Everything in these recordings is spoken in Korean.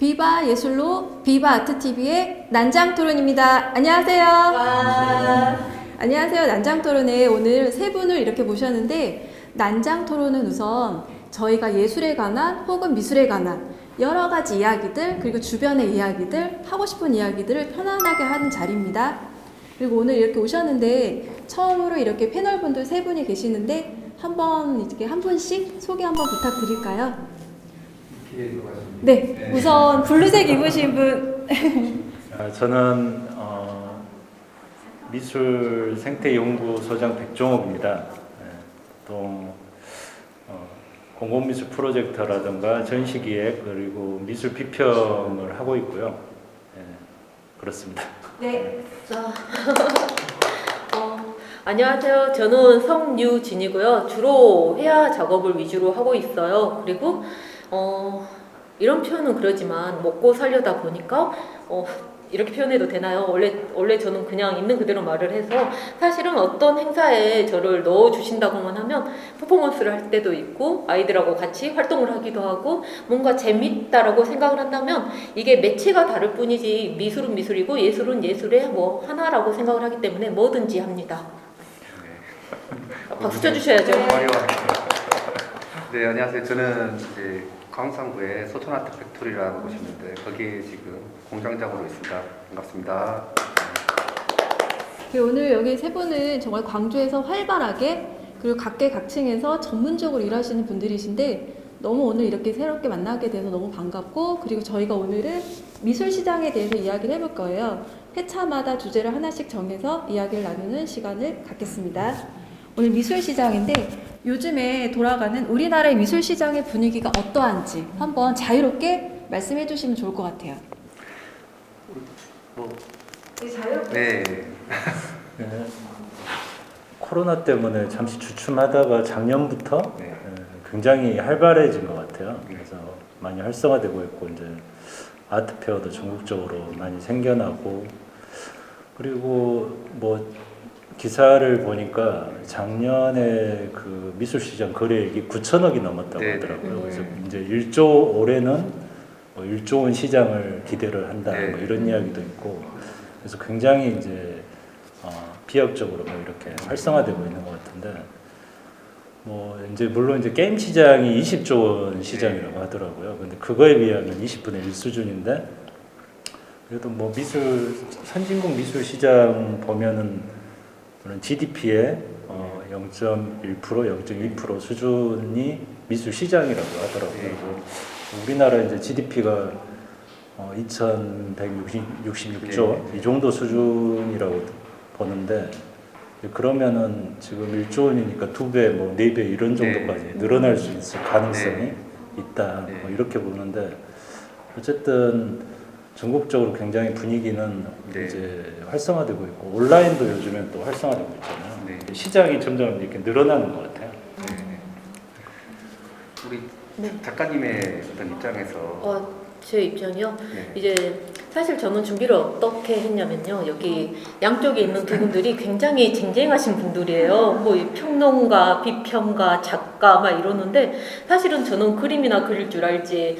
비바 예술로 비바 아트TV의 난장토론입니다. 안녕하세요. 안녕하세요. 난장토론에 오늘 세 분을 이렇게 모셨는데, 난장토론은 우선 저희가 예술에 관한 혹은 미술에 관한 여러 가지 이야기들, 그리고 주변의 이야기들, 하고 싶은 이야기들을 편안하게 하는 자리입니다. 그리고 오늘 이렇게 오셨는데 처음으로 이렇게 패널분들 세 분이 계시는데 한번 이렇게 한 분씩 소개 한번 부탁드릴까요? 네, 우선 블루색 입으신 분. 저는 미술 생태연구소장 백종옥입니다. 또 공공미술 프로젝트라든가 전시기획 그리고 미술 비평을 하고 있고요. 그렇습니다. 네. 자, 안녕하세요. 저는 성유진이고요. 주로 회화 작업을 위주로 하고 있어요. 그리고 이런 표현은 그러지만 먹고 살려다 보니까 이렇게 표현해도 되나요? 원래 저는 그냥 있는 그대로 말을 해서 사실은 어떤 행사에 저를 넣어주신다고만 하면 퍼포먼스를 할 때도 있고 아이들하고 같이 활동을 하기도 하고 뭔가 재밌다라고 생각을 한다면 이게 매체가 다를 뿐이지 미술은 미술이고 예술은 예술의 뭐 하나라고 생각을 하기 때문에 뭐든지 합니다. 박수 쳐주셔야죠. 네, 안녕하세요. 저는 이제 광산구에 소천아트 팩토리라는 곳이 있는데 거기에 지금 공장장으로 있습니다. 반갑습니다. 오늘 여기 세 분은 정말 광주에서 활발하게 그리고 각계각층에서 전문적으로 일하시는 분들이신데 너무 오늘 이렇게 새롭게 만나게 돼서 너무 반갑고, 그리고 저희가 오늘은 미술시장에 대해서 이야기를 해볼 거예요. 회차마다 주제를 하나씩 정해서 이야기를 나누는 시간을 갖겠습니다. 오늘 미술시장인데 요즘에 돌아가는 우리나라의 미술시장의 분위기가 어떠한지 한번 자유롭게 말씀해 주시면 좋을 것 같아요. 자유롭게? 네. 코로나 때문에 잠시 주춤하다가 작년부터 굉장히 활발해진 것 같아요. 그래서 많이 활성화되고 있고 이제 아트 페어도 전국적으로 많이 생겨나고, 그리고 뭐 기사를 보니까 작년에 그 미술시장 거래액이 9천억이 넘었다고 하더라고요. 그래서 이제 1조 올해는 뭐 1조 원 시장을 기대를 한다 뭐 이런 이야기도 있고, 그래서 굉장히 이제 비약적으로 뭐 이렇게 활성화되고 있는 것 같은데, 뭐 이제 물론 이제 게임 시장이 20조 원 시장이라고 하더라고요. 근데 그거에 비하면 20분의 1 수준인데, 그래도 뭐 미술 선진국 미술 시장 보면은 GDP의 0.1%, 0.2% 수준이 미술 시장이라고 하더라고요. 우리나라 이제 GDP가 2,166조 이 정도 수준이라고 보는데, 그러면은 지금 1조 원이니까 2배, 뭐 4배 이런 정도까지 늘어날 수 있을 가능성이 있다. 뭐 이렇게 보는데, 어쨌든 전국적으로 굉장히 분위기는 이제 활성화되고 있고, 온라인도 요즘엔 또 활성화되고 있잖아요. 시장이 점점 이렇게 늘어나는 것 같아요. 우리 작가님의 어떤 입장에서 제 입장이요? 이제 사실 저는 준비를 어떻게 했냐면요, 여기 양쪽에 있는 두 분들이 굉장히 쟁쟁하신 분들이에요. 뭐 평론가, 비평가, 작가 막 이러는데, 사실은 저는 그림이나 그릴 줄 알지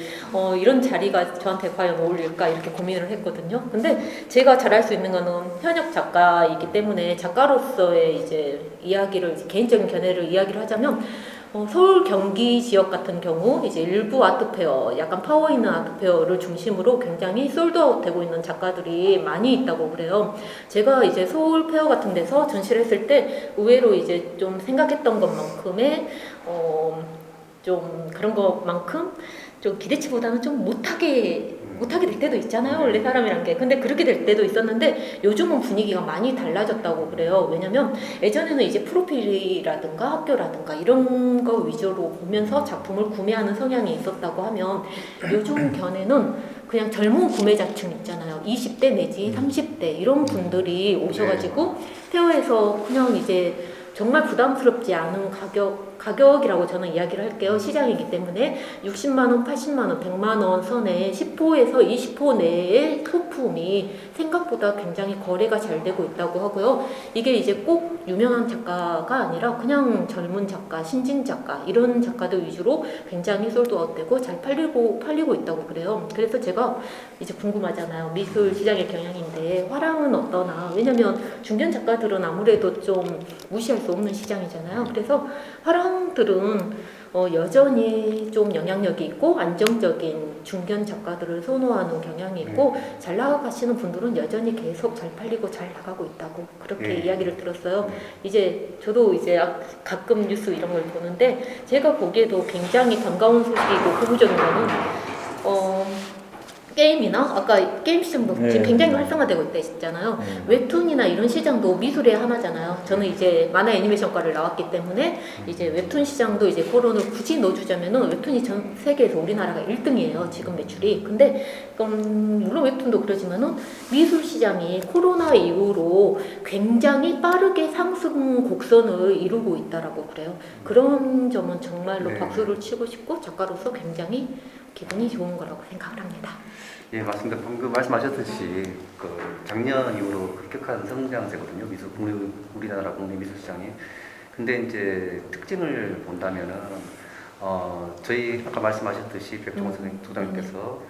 이런 자리가 저한테 과연 어울릴까 이렇게 고민을 했거든요. 근데 제가 잘할 수 있는 거는 현역 작가이기 때문에 작가로서의 이제 이야기를, 개인적인 견해를 이야기를 하자면, 서울 경기 지역 같은 경우 이제 일부 아트페어, 약간 파워 있는 아트페어를 중심으로 굉장히 솔드아웃 되고 있는 작가들이 많이 있다고 그래요. 제가 이제 서울 페어 같은 데서 전시를 했을 때 의외로 이제 좀 생각했던 것만큼의 좀 그런 것만큼 좀 기대치보다는 좀 못하게 될 때도 있잖아요, 원래 사람이란 게. 근데 그렇게 될 때도 있었는데 요즘은 분위기가 많이 달라졌다고 그래요. 왜냐면 예전에는 이제 프로필이라든가 학교라든가 이런 거 위주로 보면서 작품을 구매하는 성향이 있었다고 하면, 요즘 견해는 그냥 젊은 구매자층 있잖아요. 20대 내지 30대 이런 분들이 오셔가지고 페어에서 그냥 이제 정말 부담스럽지 않은 가격이라고 저는 이야기를 할게요. 시장이기 때문에 60만 원, 80만 원, 100만 원 선에 10호에서 20호 내의 소품이 생각보다 굉장히 거래가 잘 되고 있다고 하고요. 이게 이제 꼭 유명한 작가가 아니라 그냥 젊은 작가, 신진 작가 이런 작가들 위주로 굉장히 솔드아웃되고 잘 팔리고 있다고 그래요. 그래서 제가 이제 궁금하잖아요. 미술 시장의 경향인데 화랑은 어떠나, 왜냐면 중견 작가들은 아무래도 좀 무시할 수 없는 시장이잖아요. 그래서 화랑들은 여전히 좀 영향력이 있고 안정적인 중견 작가들을 선호하는 경향이 있고 잘 나가시는 분들은 여전히 계속 잘 팔리고 잘 나가고 있다고 그렇게 이야기를 들었어요. 이제 저도 이제 가끔 뉴스 이런 걸 보는데 제가 보기에도 굉장히 반가운 소식이고 고무적인 거는 게임이나 아까 게임 시장도 지금 굉장히 활성화되고 있잖아요. 웹툰이나 이런 시장도 미술의 하나잖아요. 저는 이제 만화 애니메이션과를 나왔기 때문에 이제 웹툰 시장도 이제 거론을 굳이 넣어주자면은 웹툰이 전 세계에서 우리나라가 1등이에요. 지금 매출이. 근데 물론 웹툰도 그러지만은 미술 시장이 코로나 이후로 굉장히 빠르게 상승 곡선을 이루고 있다라고 그래요. 그런 점은 정말로 박수를 치고 싶고 작가로서 굉장히 기분이 좋은 거라고 생각을 합니다. 예, 맞습니다. 방금 말씀하셨듯이 그 작년 이후로 급격한 성장세거든요. 우리나라 국내 미술 시장이. 근데 이제 특징을 본다면은 저희 아까 말씀하셨듯이 백종원 소장님께서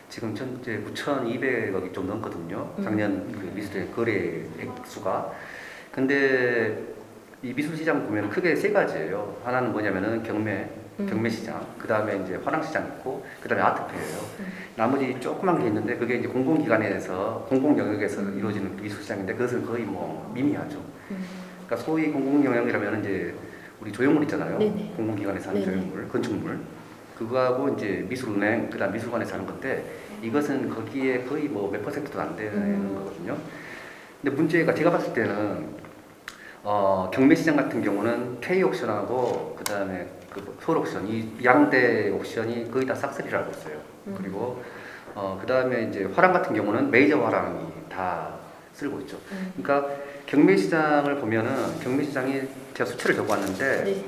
지금 현재 9,200억이 좀 넘거든요. 작년 그 미술의 거래 액수가. 근데 이 미술 시장 보면 크게 세 가지예요. 하나는 뭐냐면은 경매 시장, 그 다음에 이제 화랑 시장 있고, 그 다음에 아트페어예요. 나머지 조그만 게 있는데 그게 이제 공공기관에서 공공 영역에서 이루어지는 미술 시장인데 그것은 거의 뭐 미미하죠. 그러니까 소위 공공 영역이라면 이제 우리 조형물 있잖아요. 네네. 공공기관에서 하는 조형물, 건축물, 그거하고 이제 미술은행, 그 다음 미술관에서 하는 건데 이것은 거기에 거의 뭐 몇 %도 안 되는 거거든요. 근데 문제가 제가 봤을 때는 경매 시장 같은 경우는 K 옥션하고 그 다음에 그 서울 옥션, 이 양대 옥션이 거의 다 싹쓸이를 하고 있어요. 그리고 그 다음에 이제 화랑 같은 경우는 메이저 화랑이 다 쓸고 있죠. 그러니까 경매 시장을 보면은 경매 시장이 제가 수치를 적어왔는데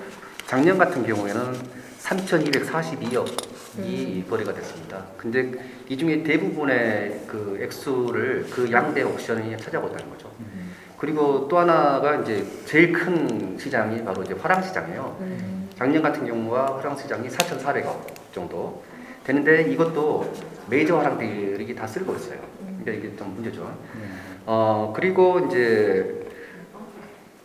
작년 같은 경우에는 3,242억이 거래가 됐습니다. 근데 이 중에 대부분의 그 액수를 그 양대 옥션이 차지하고 있다는 거죠. 그리고 또 하나가 이제 제일 큰 시장이 바로 이제 화랑 시장이에요. 작년 같은 경우와 화랑 시장이 4,400억 정도 되는데 이것도 메이저 화랑들이 다 쓸고 있어요. 그러니까 이게 좀 문제죠. 그리고 이제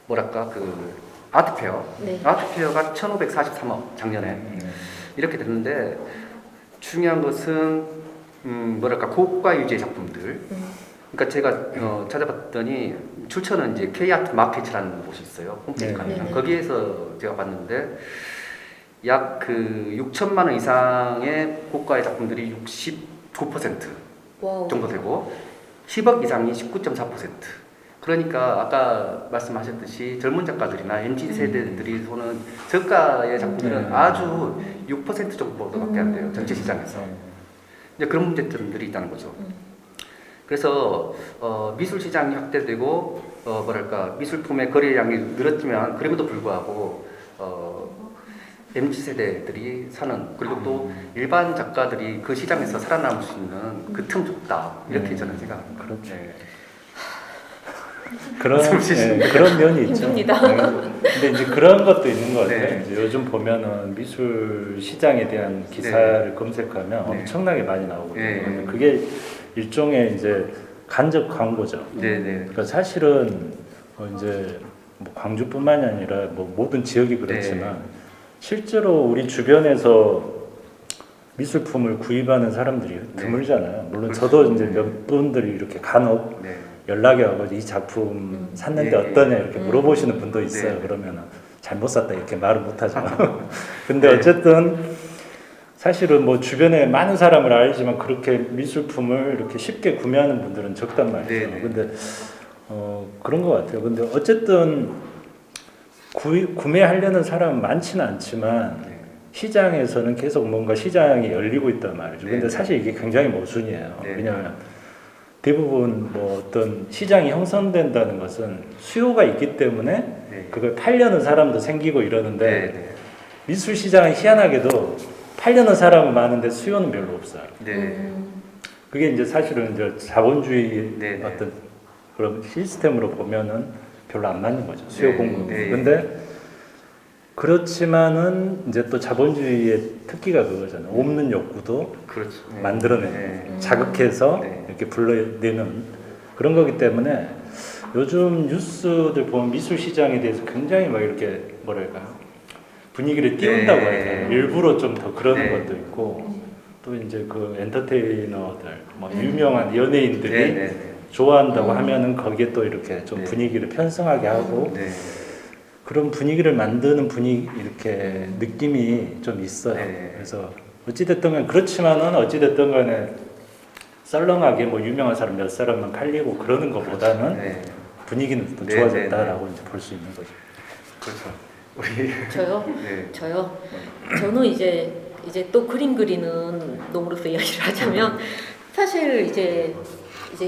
뭐랄까 그 아트페어, 아트페어가 1,543억 작년에 이렇게 됐는데 중요한 것은 뭐랄까 고가 유지의 작품들. 그러니까 제가 찾아봤더니 출처는 이제 K아트 마켓이라는 곳이 있어요. 홈페이지 가면 거기에서 제가 봤는데 약 그 6천만 원 이상의 고가의 작품들이 69% 정도 되고 10억 이상이 19.4%. 그러니까 아까 말씀하셨듯이 젊은 작가들이나 MZ 세대들이 보는 저가의 작품들은 아주 6% 정도밖에 안 돼요. 전체 시장에서. 이제 그런 문제점들이 있다는 거죠. 그래서 미술 시장이 확대되고 뭐랄까 미술품의 거래량이 늘었지만 그럼에도 불구하고 MZ 세대들이 사는 그리고 또 일반 작가들이 그 시장에서 살아남을 수 있는 그 틈 좁다 이렇게 저는 생각합니다. 그렇죠. 그런 면이 있죠. 근데 이제 그런 것도 있는 것 같아요. 이제 요즘 보면은 미술 시장에 대한 기사를 검색하면 엄청나게 많이 나오거든요. 근데 그게 일종의 이제 간접 광고죠. 그러니까 사실은 이제 뭐 광주뿐만이 아니라 뭐 모든 지역이 그렇지만 실제로 우리 주변에서 미술품을 구입하는 사람들이 드물잖아요. 물론 저도 이제 몇 분들이 이렇게 간혹 연락이 와서 이 작품 샀는데 어떠냐 이렇게 물어보시는 분도 있어요. 그러면 잘못 샀다 이렇게 말을 못하죠. 근데 어쨌든 사실은 뭐 주변에 많은 사람을 알지만 그렇게 미술품을 이렇게 쉽게 구매하는 분들은 적단 말이죠. 근데 그런 것 같아요. 근데 어쨌든 구매하려는 사람은 많지는 않지만 시장에서는 계속 뭔가 시장이 열리고 있단 말이죠. 근데 사실 이게 굉장히 모순이에요. 왜냐하면 대부분 뭐 어떤 시장이 형성된다는 것은 수요가 있기 때문에 예. 그걸 팔려는 사람도 생기고 이러는데 네, 네. 미술 시장은 희한하게도 팔려는 사람은 많은데 수요는 별로 없어요. 네. 그게 이제 사실은 이제 자본주의 네, 네. 어떤 그런 시스템으로 보면은 별로 안 맞는 거죠. 수요 네, 공급. 네. 근데 그렇지만은 이제 또 자본주의의 특기가 그거잖아요. 없는 욕구도 그렇죠. 네. 만들어내는, 네. 자극해서 네. 이렇게 불러내는 그런 거기 때문에 요즘 뉴스들 보면 미술 시장에 대해서 굉장히 막 이렇게 뭐랄까 분위기를 띄운다고 네. 해야 되나 일부러 좀 더 그러는 네. 것도 있고 또 이제 그 엔터테이너들 뭐 유명한 연예인들이 네, 네, 네. 좋아한다고 하면은 거기에 또 이렇게 좀 네. 분위기를 편승하게 하고 네. 그런 분위기를 만드는 분위기 이렇게 느낌이 좀 있어요. 네. 그래서 어찌됐든 간에 그렇지만은 어찌됐든 간에 썰렁하게 뭐 유명한 사람 몇 사람만 칼리고 그러는 것보다는 네. 분위기는 또 네, 좋아졌다라고 이제 볼 수 있는 거죠. 그렇죠. 우리 저요? 네. 저요? 저는 이제 또 그림 그리는 놈으로서 이야기를 하자면 사실 이제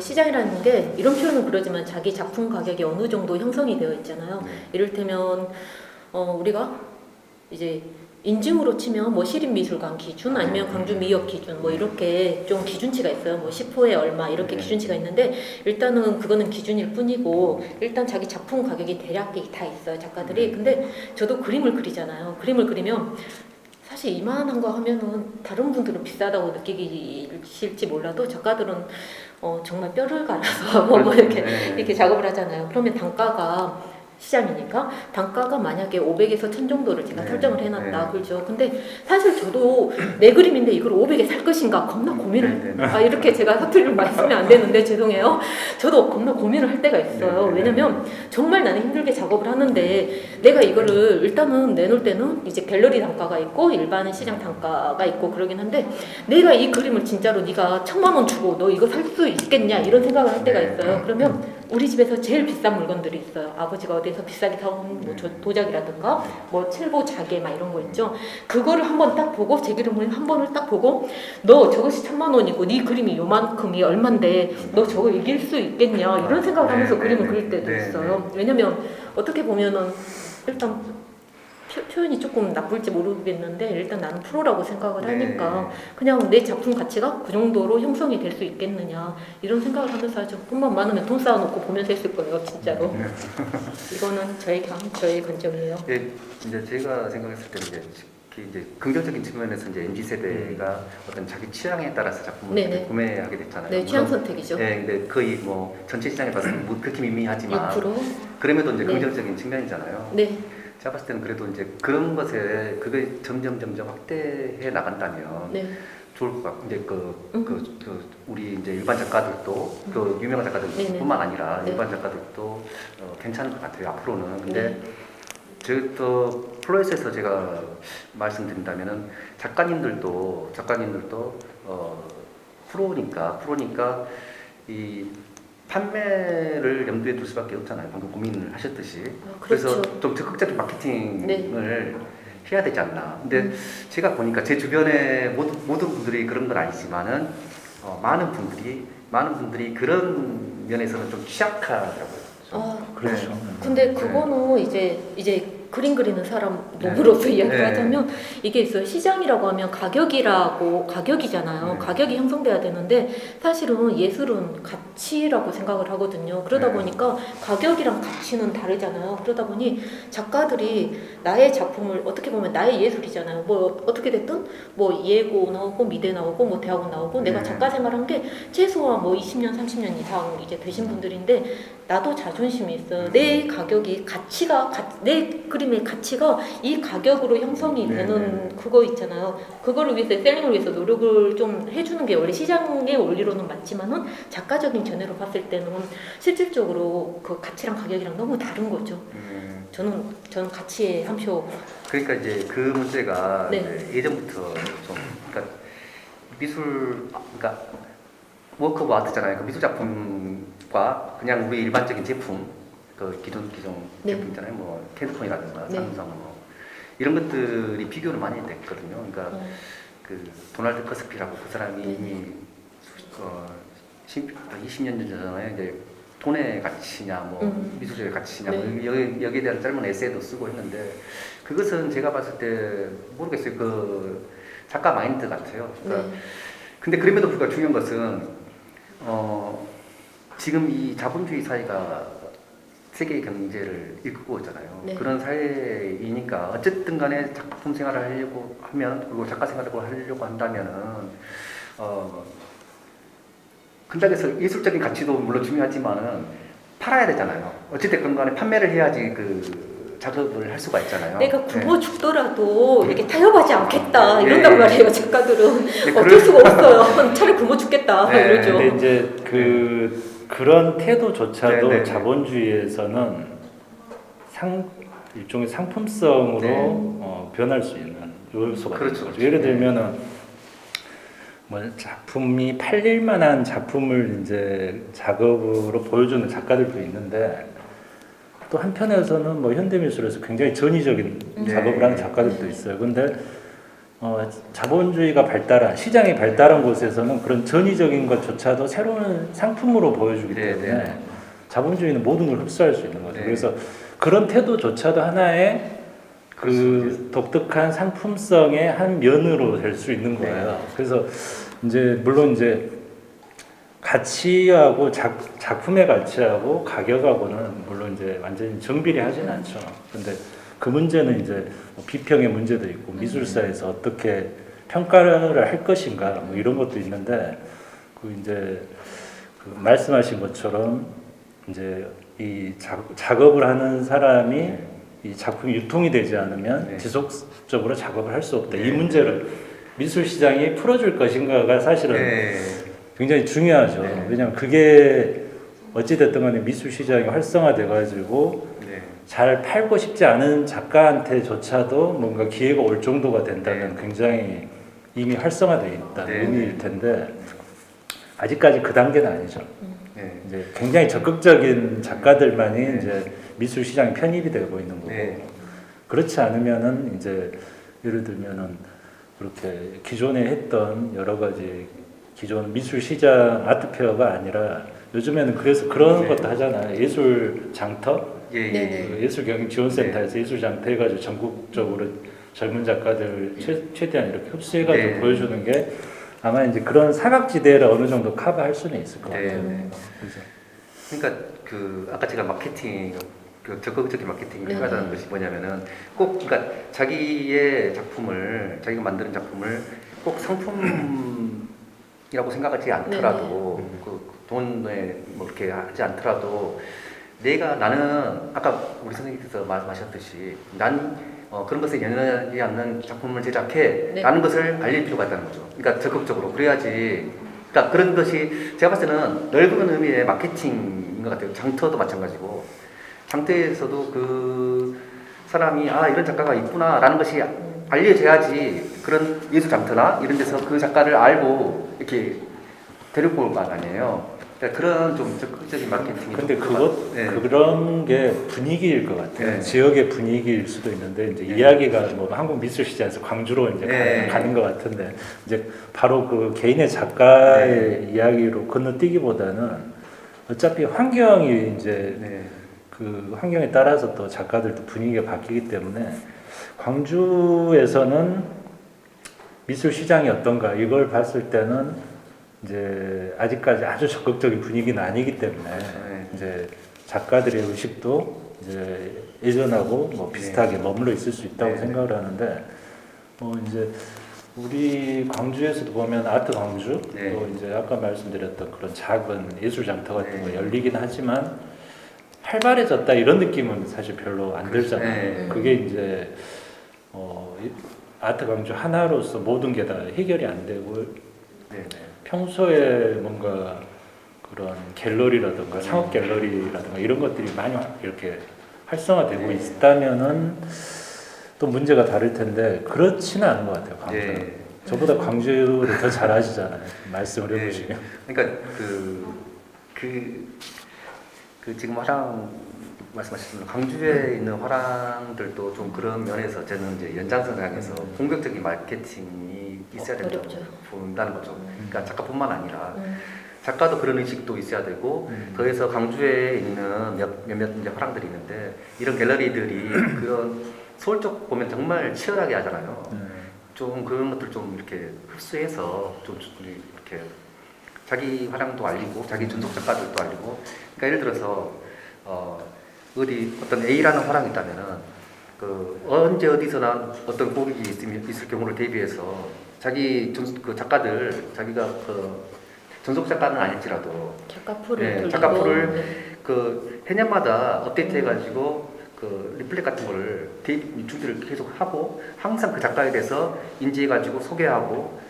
시장이라는 게 이런 표현은 그러지만 자기 작품 가격이 어느 정도 형성이 되어 있잖아요. 네. 이를테면 우리가 이제 인증으로 치면 뭐 시립미술관 기준 아니면 광주미역 기준 뭐 이렇게 좀 기준치가 있어요. 뭐 10호에 얼마 이렇게 네. 기준치가 있는데 일단은 그거는 기준일 뿐이고 일단 자기 작품 가격이 대략이 다 있어요. 작가들이. 근데 저도 그림을 그리잖아요. 그림을 그리면 사실 이만한 거 하면은 다른 분들은 비싸다고 느끼실지 몰라도 작가들은 정말 뼈를 갈아서 뭐 이렇게 네. 이렇게 작업을 하잖아요. 그러면 단가가 시장이니까 단가가 만약에 500에서 1000 정도를 제가 네. 설정을 해놨다. 네. 그렇죠. 근데 사실 저도 내 그림인데 이걸 500에 살 것인가 겁나 고민을 네. 이렇게 제가 사투리를 많이 쓰면 안 되는데 죄송해요. 저도 겁나 고민을 할 때가 있어요. 네. 왜냐면 정말 나는 힘들게 작업을 하는데 내가 이거를 일단은 내놓을 때는 이제 갤러리 단가가 있고 일반 시장 단가가 있고 그러긴 한데 내가 이 그림을 진짜로 네가 1000만 원 주고 너 이거 살 수 있겠냐 이런 생각을 할 때가 있어요. 그러면 우리 집에서 제일 비싼 물건들이 있어요. 아버지가 어디서 비싸게 사온 뭐 도자기라든가 뭐 칠보 자개 막 이런 거 있죠. 그거를 한번 딱 보고 제 그림을 한 번을 딱 보고 너 저것이 1000만 원이고 네 그림이 요만큼이 얼만데 너 저거 이길 수 있겠냐 이런 생각을 하면서 그림을 그릴 때도 있어요. 왜냐면 어떻게 보면은 일단 표현이 조금 나쁠지 모르겠는데 일단 나는 프로라고 생각을 하니까 그냥 내 작품 가치가 그 정도로 형성이 될 수 있겠느냐 이런 생각을 하면서 하죠. 돈만 많으면 돈 쌓아놓고 보면서 했을 거예요 진짜로. 이거는 저의 관점이에요. 예, 이제 제가 생각했을 때 이제 긍정적인 측면에서 이제 MZ 세대가 어떤 자기 취향에 따라서 작품을 네네. 구매하게 됐잖아요. 네, 취향 선택이죠. 네, 근데 거의 뭐 전체 시장에 봤을 때 뭐 그렇게 미미하지만 6%? 그럼에도 이제 네. 긍정적인 측면이잖아요. 네. 제가 봤을 때는 그래도 이제 그런 것에 그게 점점 확대해 나간다면 네. 좋을 것 같고 이제 우리 이제 일반 작가들도 그 유명한 네네. 작가들뿐만 아니라 네. 일반 작가들도 괜찮을 것 같아요 앞으로는. 근데 네. 저또 플로에스에서 제가 말씀드린다면은 작가님들도 프로니까 이 판매를 염두에 둘 수밖에 없잖아요. 방금 고민을 하셨듯이. 그렇죠. 그래서 좀 적극적인 마케팅을 네. 해야 되지 않나. 근데 제가 보니까 제 주변에 모든 분들이 그런 건 아니지만은 많은 분들이 그런 면에서는 좀 취약하더라고요. 그렇죠. 네. 근데 그거는 이제 그림 그리는 사람 몸으로서 이야기를 네. 하자면 이게 있어요. 시장이라고 하면 가격이잖아요. 네. 가격이 형성돼야 되는데 사실은 예술은 가치라고 생각을 하거든요. 그러다 네. 보니까 가격이랑 가치는 다르잖아요. 그러다 보니 작가들이 나의 작품을 어떻게 보면 나의 예술이잖아요. 뭐 어떻게 됐든 뭐 예고 나오고 미대 나오고 뭐 대학원 나오고 내가 네. 작가 생활한 게 최소한 뭐 20년 30년 이상 이제 되신 분들인데 나도 자존심이 있어요. 내 가격이 내 그림의 가치가 이 가격으로 형성이 네, 되는 그거 있잖아요. 그거를 위해서 셀링을 위해서 노력을 좀 해주는 게 원래 시장의 원리로는 맞지만은 작가적인 견해로 봤을 때는 실질적으로 그 가치랑 가격이랑 너무 다른 거죠. 저는 가치에 한 표. 그러니까 이제 그 문제가 네. 이제 예전부터 좀 그러니까 그러니까 워크 오브 아트잖아요. 그 미술 작품과 그냥 우리 일반적인 제품, 그 기존 네. 제품 있잖아요. 뭐 핸드폰이라든가 네. 삼성 뭐 이런 것들이 비교를 많이 됐거든요. 그러니까 그 도널드 커스피라고 그 사람이 네. 이미 20년 전에 이제 돈의 가치냐, 뭐 미술적인 가치냐, 뭐 네. 여기에 대한 짧은 에세이도 쓰고 했는데 그것은 제가 봤을 때 모르겠어요. 그 작가 마인드 같아요. 그러니까 네. 근데 그럼에도 불구하고 중요한 것은 지금 이 자본주의 사회가 세계 경제를 이끌고 있잖아요. 네. 그런 사회이니까 어쨌든 간에 작품 생활을 하려고 하면 그리고 작가 생활을 하려고 한다면은 근당에서 예술적인 가치도 물론 중요하지만은 팔아야 되잖아요. 어쨌든 간에 판매를 해야지 그 작업을 할 수가 있잖아요. 내가 굶어 죽더라도 이렇게 타협하지 않겠다 네. 이런단 말이에요. 작가들은 어쩔 그럴- 수가 없어요. 차라리 굶어 죽겠다 네. 이러죠. 근데 이제 그런 태도조차도 네, 네, 네. 자본주의에서는 일종의 상품성으로 네. 변할 수 있는 요소가 그렇죠, 되는 거죠. 그렇죠. 예를 네. 들면은 뭐 작품이 팔릴 만한 작품을 이제 작업으로 보여주는 작가들도 있는데 또 한편에서는 뭐 현대미술에서 굉장히 전위적인 네. 작업을 하는 작가들도 있어요. 근데 자본주의가 발달한 시장이 발달한 곳에서는 그런 전위적인 것조차도 새로운 상품으로 보여주기 네, 때문에 네. 자본주의는 모든 걸 흡수할 수 있는 거죠. 네. 그래서 그런 태도조차도 하나의 그 독특한 상품성의 한 면으로 될 수 있는 거예요. 그래서 이제 물론 이제 가치하고 작품의 가치하고 가격하고는 물론 이제 완전히 정비례하지는 않죠. 근데 그 문제는 이제 뭐 비평의 문제도 있고 미술사에서 어떻게 평가를 할 것인가 뭐 이런 것도 있는데 그 이제 그 말씀하신 것처럼 이제 이 작업을 하는 사람이 이 작품이 유통이 되지 않으면 네. 지속적으로 작업을 할 수 없다. 네. 이 문제를 미술 시장이 풀어줄 것인가가 사실은 네. 굉장히 중요하죠. 네. 왜냐하면 그게 어찌됐든 간에 미술 시장이 활성화돼가지고 네. 잘 팔고 싶지 않은 작가한테조차도 뭔가 기회가 올 정도가 된다면 네. 굉장히 이미 활성화되어 있다는 네. 의미일 텐데 아직까지 그 단계는 아니죠. 네. 이제 굉장히 적극적인 작가들만이 네. 이제 미술 시장에 편입이 되고 있는 거고 네. 그렇지 않으면은 이제 예를 들면은 그렇게 기존에 했던 여러 가지 기존 미술 시장 아트페어가 아니라 요즘에는 그래서 그런 네. 것도 하잖아요. 예술 장터, 예, 예, 네네. 그 예술 경영 지원센터에서 예술 장터 해가지고 전국적으로 젊은 작가들 최대한 이렇게 흡수해가지고 네. 보여주는 게 아마 이제 그런 사각지대를 어느 정도 커버할 수는 있을 것 네. 같아요. 네. 그래서 그러니까 그 아까 제가 마케팅 그 적극적인 마케팅이 네네. 필요하다는 것이 뭐냐면은 꼭 그러니까 자기의 작품을 자기가 만드는 작품을 꼭 상품이라고 생각하지 않더라도 그 돈에 뭐 이렇게 하지 않더라도 나는 아까 우리 선생님께서 말씀하셨듯이 난 그런 것에 연연하지 않는 작품을 제작해 네. 라는 것을 알릴 필요가 있다는 거죠. 그러니까 적극적으로 그래야지. 그러니까 그런 것이 제가 봤을 때는 넓은 의미의 마케팅인 것 같아요. 장터도 마찬가지고 장터에서도 그 사람이 이런 작가가 있구나라는 것이 알려져야지 그런 예술 장터나 이런 데서 그 작가를 알고 이렇게 데리고 올 거 아니에요. 그러니까 그런 좀 적극적인 마케팅이. 근데 네. 그런 게 분위기일 것 같아요. 네. 지역의 분위기일 수도 있는데 이제 네. 이야기가 뭐 한국 미술 시장에서 광주로 이제 네. 가는 것 같은데 이제 바로 그 개인의 작가의 이야기로 건너뛰기보다는 어차피 환경이 이제 네. 그 환경에 따라서 또 작가들도 분위기가 바뀌기 때문에 광주에서는 미술 시장이 어떤가 이걸 봤을 때는 이제 아직까지 아주 적극적인 분위기는 아니기 때문에 네. 이제 작가들의 의식도 이제 예전하고 뭐 비슷하게 머물러 있을 수 있다고 네. 생각을 하는데 이제 우리 광주에서도 보면 아트 광주 네. 또 이제 아까 말씀드렸던 그런 작은 예술 장터 같은 네. 거 열리긴 하지만 활발해졌다 이런 느낌은 사실 별로 안 그렇죠. 들잖아요. 네. 그게 이제 아트 광주 하나로서 모든 게 다 해결이 안 되고 네. 평소에 뭔가 그런 갤러리라든가 상업 갤러리라든가 이런 것들이 많이 이렇게 활성화되고 네. 있다면은 또 문제가 다를 텐데 그렇지는 않은 것 같아요. 광주는. 네. 저보다 광주를 더 잘 아시잖아요. 말씀을 네. 해보시면. 그러니까 그 지금 화랑 말씀하셨지만 광주에 있는 화랑들도 좀 그런 면에서 저는 이제 연장선상에서 본격적인 마케팅이 있어야 된다고 어렵죠. 본다는 거죠. 그러니까 작가뿐만 아니라 작가도 그런 의식도 있어야 되고 더해서 광주에 있는 몇몇 이제 화랑들이 있는데 이런 갤러리들이 그런 서울 쪽 보면 정말 치열하게 하잖아요. 좀 그런 것들 좀 이렇게 흡수해서 좀 이렇게 자기 화랑도 알리고 자기 전속 작가들도 알리고 그러니까 예를 들어서 어디 어떤 A라는 화랑이 있다면은 그 언제 어디서나 어떤 고객이 있을 경우를 대비해서 자기 그 작가들 자기가 그 전속 작가는 아닐지라도 작가풀을 작가풀을 그 해년마다 업데이트해가지고 그 리플렛 같은 거를 준비를 계속 하고 항상 그 작가에 대해서 인지해가지고 소개하고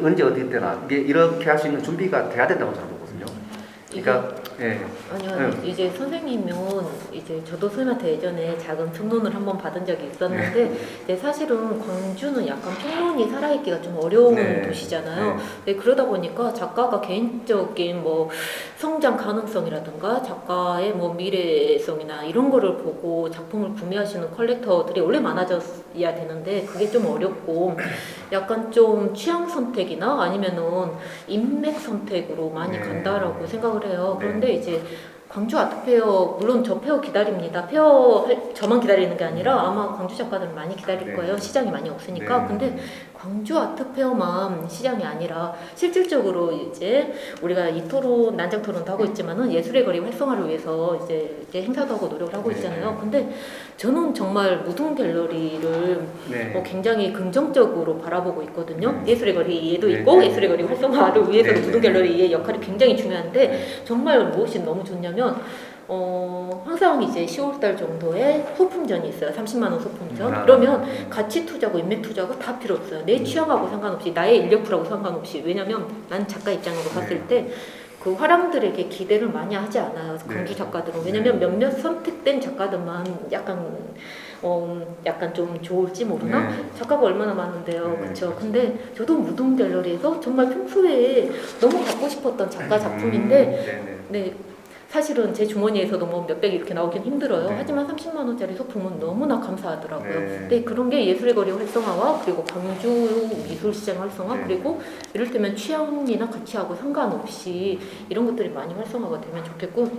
언제 어디 때나 이게 이렇게 할 수 있는 준비가 돼야 된다고 저는 보거든요. 그러니까 아니요. 이제 선생님은 이제 저도 선생님한테 예전에 작은 평론을 한번 받은 적이 있었는데 이제 사실은 광주는 약간 평론이 살아있기가 좀 어려운 도시잖아요. 네, 그러다 보니까 작가가 개인적인 뭐 성장 가능성이라든가 작가의 뭐 미래성이나 이런 거를 보고 작품을 구매하시는 컬렉터들이 원래 많아져야 되는데 그게 좀 어렵고 약간 좀 취향 선택이나 아니면은 인맥 선택으로 많이 간다라고 생각을 해요. 그런데 이제 광주 아트페어 물론 저 페어 기다립니다. 페어 저만 기다리는 게 아니라 아마 광주 작가들은 많이 기다릴 거예요. 시장이 많이 없으니까. 근데 광주 아트페어만 시장이 아니라 실질적으로 이제 우리가 이 토론 난장 토론도 하고 있지만은 예술의 거리 활성화를 위해서 이제 행사도 하고 노력을 하고 있잖아요. 근데 저는 정말 무등 갤러리를 굉장히 긍정적으로 바라보고 있거든요. 예술의 거리에도 있고 예술의 거리 활성화를 위해서도 무등 갤러리의 역할이 굉장히 중요한데 정말 무엇이 너무 좋냐면 항상 이제 10월달 정도에 소품전이 있어요. 30만 원 소품전. 그러면 가치 투자고 인맥 투자고 다 필요 없어요. 내 취향하고 상관없이 나의 인력풀하고 상관없이 왜냐면 난 작가 입장으로 봤을 때 그 화랑들에게 기대를 많이 하지 않아요. 광주 작가들은. 왜냐면 몇몇 선택된 작가들만 약간 좀 좋을지 모르나? 작가가 얼마나 많은데요. 그쵸? 근데 저도 무등 갤러리에서 정말 평소에 너무 갖고 싶었던 작가 작품인데 사실은 제 주머니에서도 뭐 몇백 이렇게 나오긴 힘들어요. 하지만 30만 원짜리 소품은 너무나 감사하더라고요. 근데 그런 게 예술의 거리 활성화와 그리고 광주 미술시장 활성화 그리고 이를테면 취향이나 가치하고 상관없이 이런 것들이 많이 활성화가 되면 좋겠고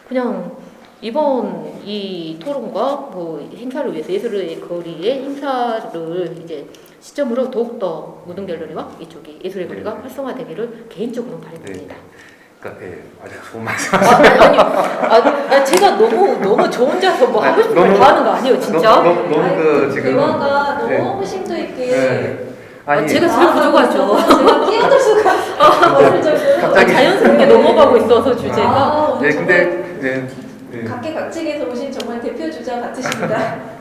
그냥 이번 이 토론과 뭐 행사를 위해서 예술의 거리의 행사를 이제 시점으로 더욱더 무등 갤러리와 이쪽이 예술의 거리가 활성화되기를 개인적으로 바랍니다. 그러니까 아주 좋은 말씀. 제가 너무 저 혼자서 뭐 하고 싶은 걸 다 하는 거 아니에요, 진짜? 너무 그 지금 대화가 너무 심도 있게. 제가 제일 부족하죠. 제가 끼어들 수가 없을 정도로 갑자기 자연스럽게 넘어가고 있어서 주제가. 오늘 근데 각계각층에서 오신 정말 대표 주자 같으십니다.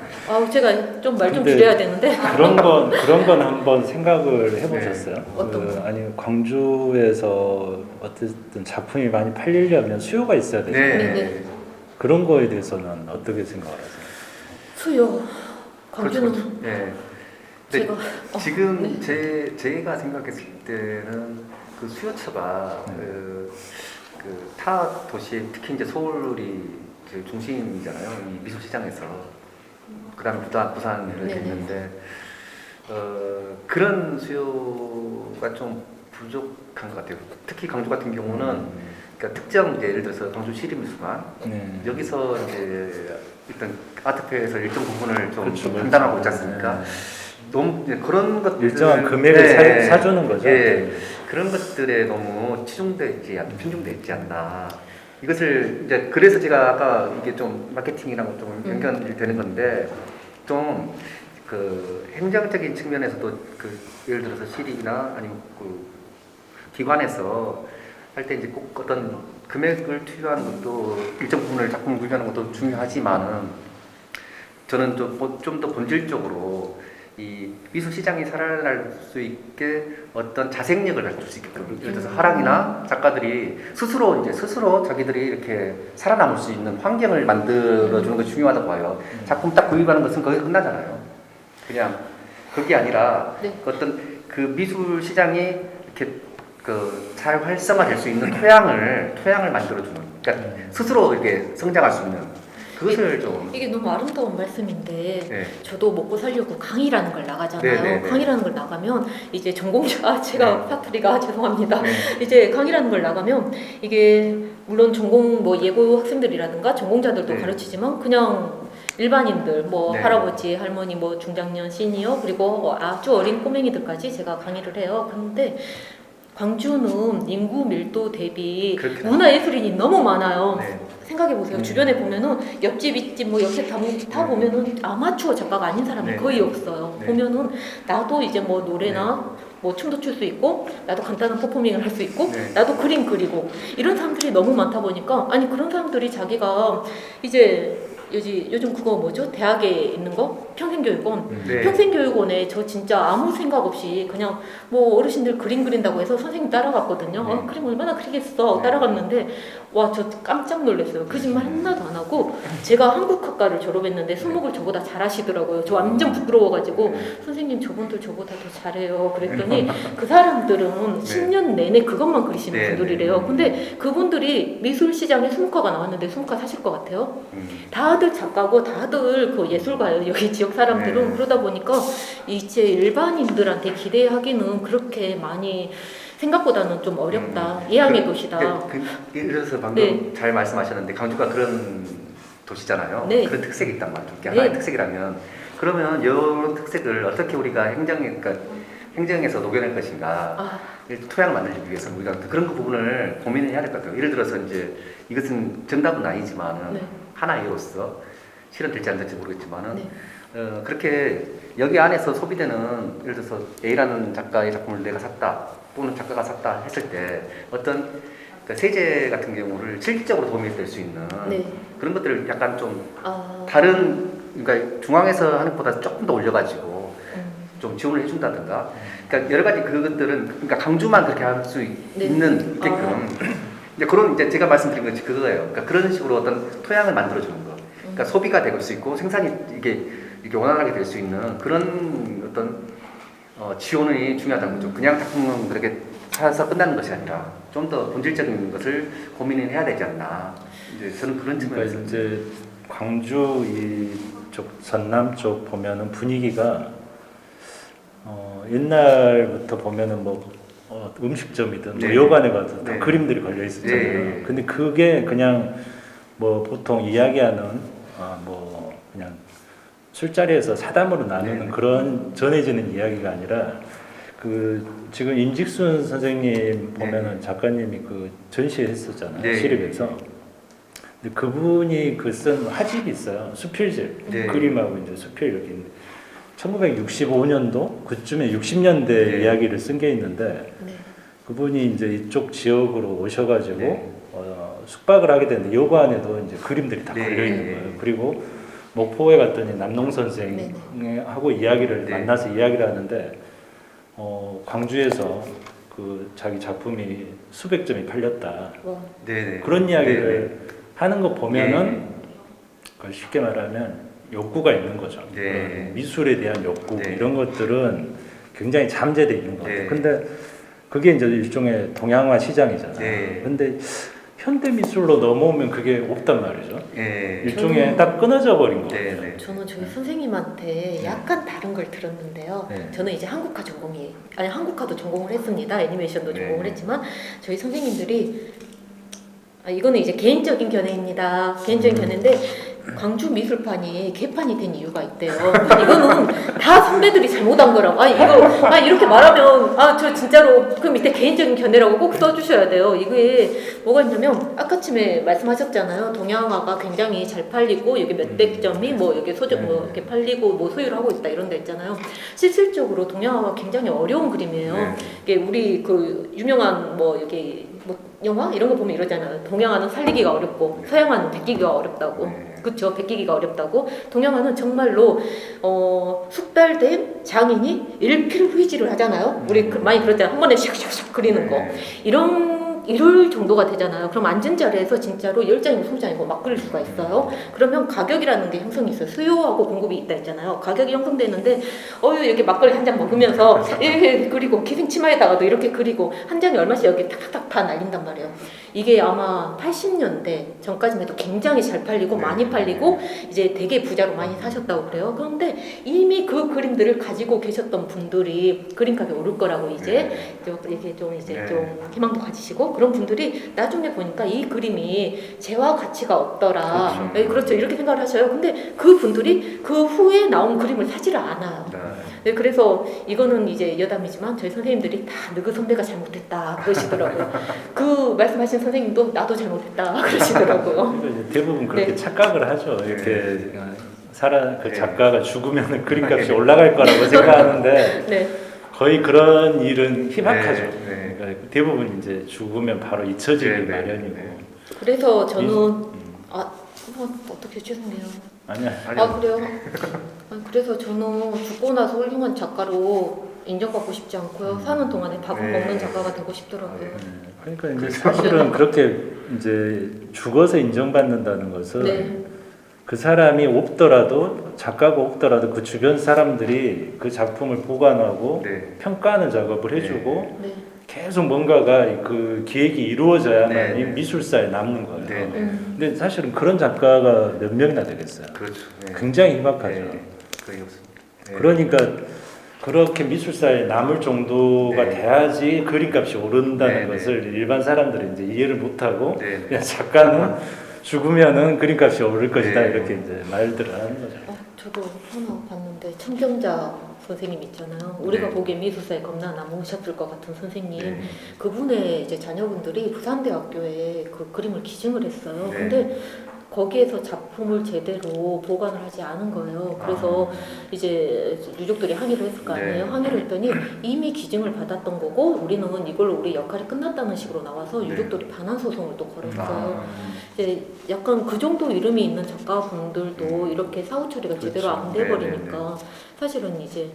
제가 좀 말 좀 근데 줄여야 되는데. 그런 건 한번 생각을 해보셨어요? 어떤 거? 아니 광주에서 어쨌든 작품이 많이 팔리려면 수요가 있어야 되잖아요. 그런 거에 대해서는 어떻게 생각하세요? 수요. 광주는 그렇죠. 제가 지금 제가 생각했을 때는 그 수요처가 그 타 도시 특히 이제 서울이 이제 중심이잖아요. 이 미술 시장에서 그다음에 부산을 했는데 그런 수요가 좀 부족한 것 같아요. 특히 광주 같은 경우는 그러니까 특정 이제 예를 들어서 광주 시립미술관 여기서 이제 일단 아트페어에서 일정 부분을 좀 그렇죠. 판단하고 있지 않습니까? 너무 그런 것들 일정한 금액을 사주는 거죠. 그런 것들에 너무 편중돼 있지 않나. 이것을 이제 그래서 제가 아까 이게 좀 마케팅이랑 좀 연결이 되는 건데 좀 그 행정적인 측면에서도 그 예를 들어서 시립이나 아니면 그 기관에서 할 때 이제 꼭 어떤 금액을 투여하는 것도 일정 부분을 작품을 구매하는 것도 중요하지만은 저는 좀 더 본질적으로 이 미술 시장이 살아날 수 있게 어떤 자생력을 갖출 수 있게끔 예를 들어서 화랑이나 작가들이 스스로 자기들이 이렇게 살아남을 수 있는 환경을 만들어 주는 것이 중요하다고 봐요. 작품 딱 구입하는 것은 거기서 끝나잖아요. 그냥 그게 아니라 어떤 그 미술 시장이 이렇게 그 잘 활성화될 수 있는 토양을 만들어 주는. 그러니까 스스로 이렇게 성장할 수 있는. 그것을 좀 이게 너무 아름다운 말씀인데 네. 저도 먹고 살려고 강의라는 걸 나가잖아요. 네, 네, 네. 강의라는 걸 나가면 이제 전공자 제가 네. 사투리가 죄송합니다. 네. 이제 강의라는 걸 나가면 이게 물론 전공 뭐 예고 학생들이라든가 전공자들도 네. 가르치지만 그냥 일반인들 뭐 네. 할아버지 할머니 뭐 중장년 시니어 그리고 아주 어린 꼬맹이들까지 제가 강의를 해요. 그런데 광주는 인구 밀도 대비 그렇게 문화예술인이 너무 많아요. 네. 생각해 보세요. 주변에 보면은 옆집, 윗집, 뭐 옆집 다 보면은 아마추어 작가가 아닌 사람이 네. 거의 없어요. 네. 보면은 나도 이제 뭐 노래나 뭐 춤도 출 수 있고 나도 간단한 퍼포밍을 할 수 있고 네. 나도 그림 그리고 이런 사람들이 너무 많다 보니까 아니 그런 사람들이 자기가 이제 요즘 그거 뭐죠? 대학에 있는 거? 평생교육원. 네. 평생교육원에 저 진짜 아무 생각 없이 그냥 뭐 어르신들 그림 그린다고 해서 선생님 따라갔거든요. 네. 그림 얼마나 그리겠어. 네. 따라갔는데 와 저 깜짝 놀랐어요. 거짓말 하나도 안 하고 제가 한국학과를 졸업했는데 수목을 저보다 잘하시더라고요. 저 완전 부끄러워가지고 선생님 저분들 저보다 더 잘해요. 그랬더니 그 사람들은 10년 내내 그것만 그리시는 네. 분들이래요. 근데 그분들이 미술시장에 수목화가 나왔는데 수목화 사실 것 같아요? 다들 작가고 다들 그 예술가예요. 여기 지역 사람들은. 네. 그러다 보니까 이제 일반인들한테 기대하기는 그렇게 많이 생각보다는 좀 어렵다. 예향의 도시다. 예를 들어서 방금 네. 잘 말씀하셨는데 강주가 그런 도시잖아요. 네. 그런 특색이 있단 말이죠. 이게 네. 하나의 특색이라면 그러면 이런 특색을 어떻게 우리가 행정에서 녹여낼 것인가? 아, 토양을 만들기 위해서 우리가 그런 부분을 고민을 해야 될 것 같아요. 예를 들어서 이제 이것은 정답은 아니지만은 네. 하나이로서 실현될지 안 될지 모르겠지만은 네. 그렇게 여기 안에서 소비되는 예를 들어서 A라는 작가의 작품을 내가 샀다 또는 작가가 샀다 했을 때 어떤 그 세제 같은 경우를 실질적으로 도움이 될 수 있는 네. 그런 것들을 약간 좀 아, 다른 그러니까 중앙에서 하는 것보다 조금 더 올려가지고 음, 좀 지원을 해준다든가 그러니까 여러 가지 그것들은 그러니까 강주만 그렇게 할 수 네. 있는 있게끔 이제 그런 이제 제가 말씀드린 것이 그거예요. 그러니까 그런 식으로 어떤 토양을 만들어주는 거. 그러니까 소비가 될 수 있고 생산이 이게 원활하게 될 수 있는 그런 어떤 지원이 중요하다는 거죠. 그냥 작품은 그렇게 사서 끝나는 것이 아니라 좀 더 본질적인 것을 고민을 해야 되지 않나. 이제 저는 그런 그러니까 측면에서 이제 광주 이쪽 전남 쪽 보면은 분위기가 옛날부터 보면은 뭐 음식점이든 네. 뭐 요관에 가도 다 네. 그림들이 걸려 있었잖아요. 네. 근데 그게 그냥 뭐 보통 이야기하는 뭐 그냥 술자리에서 사담으로 나누는 네. 그런 전해지는 이야기가 아니라 그 지금 임직순 선생님 보면은 작가님이 그 전시했었잖아요. 네. 시립에서. 근데 그분이 그 쓴 화집이 있어요. 수필집 네. 그림하고 이제 수필 여기 있는데 1965년도 그쯤에 60년대 네. 이야기를 쓴 게 있는데 네. 그분이 이제 이쪽 지역으로 오셔가지고 네. 숙박을 하게 되는데 요관에도 이제 그림들이 다 네. 걸려 있는 거예요. 그리고 목포에 갔더니 남농 선생하고 이야기를 네. 만나서 이야기를 하는데 광주에서 그 자기 작품이 수백 점이 팔렸다. 와, 네네. 그런 이야기를 네네. 하는 거 보면은 네. 그걸 쉽게 말하면 욕구가 있는 거죠. 네. 미술에 대한 욕구 네. 이런 것들은 굉장히 잠재되어 있는 것 같아요. 네. 근데 그게 이제 일종의 동양화 시장이잖아요. 네. 근데 현대 미술로 넘어오면 그게 없단 말이죠. 네. 일종의 저는- 딱 끊어져 버린 것 네, 같아요. 네. 저는 저희 선생님한테 약간 다른 걸 들었는데요. 네. 저는 이제 한국화 한국화도 전공을 했습니다. 애니메이션도 네. 전공을 했지만 저희 선생님들이 이거는 이제 개인적인 견해입니다. 개인적인 견해인데 광주 미술판이 개판이 된 이유가 있대요. 이거는 다 선배들이 잘못한 거라고. 이렇게 말하면 저 진짜로 그 밑에 개인적인 견해라고 꼭 써주셔야 돼요. 이게 뭐가 있냐면 아까쯤에 말씀하셨잖아요. 동양화가 굉장히 잘 팔리고 여기 몇백 점이 뭐 여기 소정 뭐 이렇게 팔리고 뭐 소유를 하고 있다 이런 데 있잖아요. 실질적으로 동양화가 굉장히 어려운 그림이에요. 네. 이게 우리 그 유명한 뭐 여기 뭐 영화 이런 거 보면 이러잖아요. 동양화는 살리기가 어렵고 서양화는 베끼기가 어렵다고. 네. 그렇죠. 베끼기가 어렵다고. 동양화는 정말로 숙달된 장인이 일필휘지를 하잖아요. 우리 많이 그러잖아요. 한 번에 샥샥샥 그리는 거. 네. 이런 이럴 정도가 되잖아요. 그럼 앉은 자리에서 진짜로 10장이고 20장이고 막 그릴 수가 있어요. 그러면 가격이라는 게 형성이 있어요. 수요하고 공급이 있다 했잖아요. 가격이 형성되는데 이렇게 막걸리 한 잔 먹으면서 이렇게 그리고 기생치마에다가도 이렇게 그리고 한 잔이 얼마씩 여기 탁탁 다 날린단 말이에요. 이게 아마 80년대 전까지만 해도 굉장히 잘 팔리고 많이 팔리고 이제 되게 부자로 많이 사셨다고 그래요. 그런데 이미 그 그림들을 가지고 계셨던 분들이 그림값이 오를 거라고 이제 이렇게 좀 이제 좀 희망도 가지시고 그런 분들이 나중에 보니까 이 그림이 재화 가치가 없더라. 그렇죠. 이렇게 생각을 하셔요. 근데 그 분들이 그 후에 나온 그림을 사지를 않아요. 네, 그래서 이거는 이제 여담이지만 저희 선생님들이 다 너그 선배가 잘못했다 그러시더라고요. 그 말씀하신 선생님도 나도 잘못했다 그러시더라고요. 그러니까 이제 대부분 그렇게 네. 착각을 하죠. 이렇게 그 작가가 죽으면 그림값이 올라갈 거라고 생각하는데 네. 거의 그런 일은 희박하죠. 네. 그러니까 대부분 이제 죽으면 바로 잊혀지기 마련이고. 그래서 저는 어떻게 죄송해요. 아니야. 그래요? 그래서 저는 죽고 나서 훌륭한 작가로 인정받고 싶지 않고요. 사는 동안에 밥은 먹는 작가가 되고 싶더라고요. 그러니까 이제 사실은 그렇게 이제 죽어서 인정받는다는 것은 네. 그 사람이 없더라도 작가가 없더라도 그 주변 사람들이 그 작품을 보관하고 평가하는 작업을 해주고 네. 계속 뭔가가 그 기획이 이루어져야만 네. 이 미술사에 남는 거예요. 네. 근데 사실은 그런 작가가 몇 명이나 되겠어요. 그렇죠. 굉장히 희박하죠. 거의 없습니다. 그러니까 그렇게 미술사에 남을 정도가 돼야지 그림값이 오른다는 것을 일반 사람들이 이제 이해를 못하고 그냥 작가는 죽으면은 그림값이 오를 것이다 이렇게 이제 말들을 하는 거죠. 저도 하나 봤는데 청경자 선생님 있잖아요. 우리가 보기엔 미술사에 겁나 나무셨을 것 같은 선생님. 그분의 이제 자녀분들이 부산대학교에 그 그림을 기증을 했어요. 근데 거기에서 작품을 제대로 보관을 하지 않은 거예요. 그래서 이제 유족들이 항의를 했을 거 아니에요. 항의를 했더니 이미 기증을 받았던 거고 우리는 이걸로 우리 역할이 끝났다는 식으로 나와서 유족들이 반환 소송을 또 걸었어요. 이제 약간 그 정도 이름이 있는 작가분들도 이렇게 사후 처리가 제대로 안 돼버리니까 사실은 이제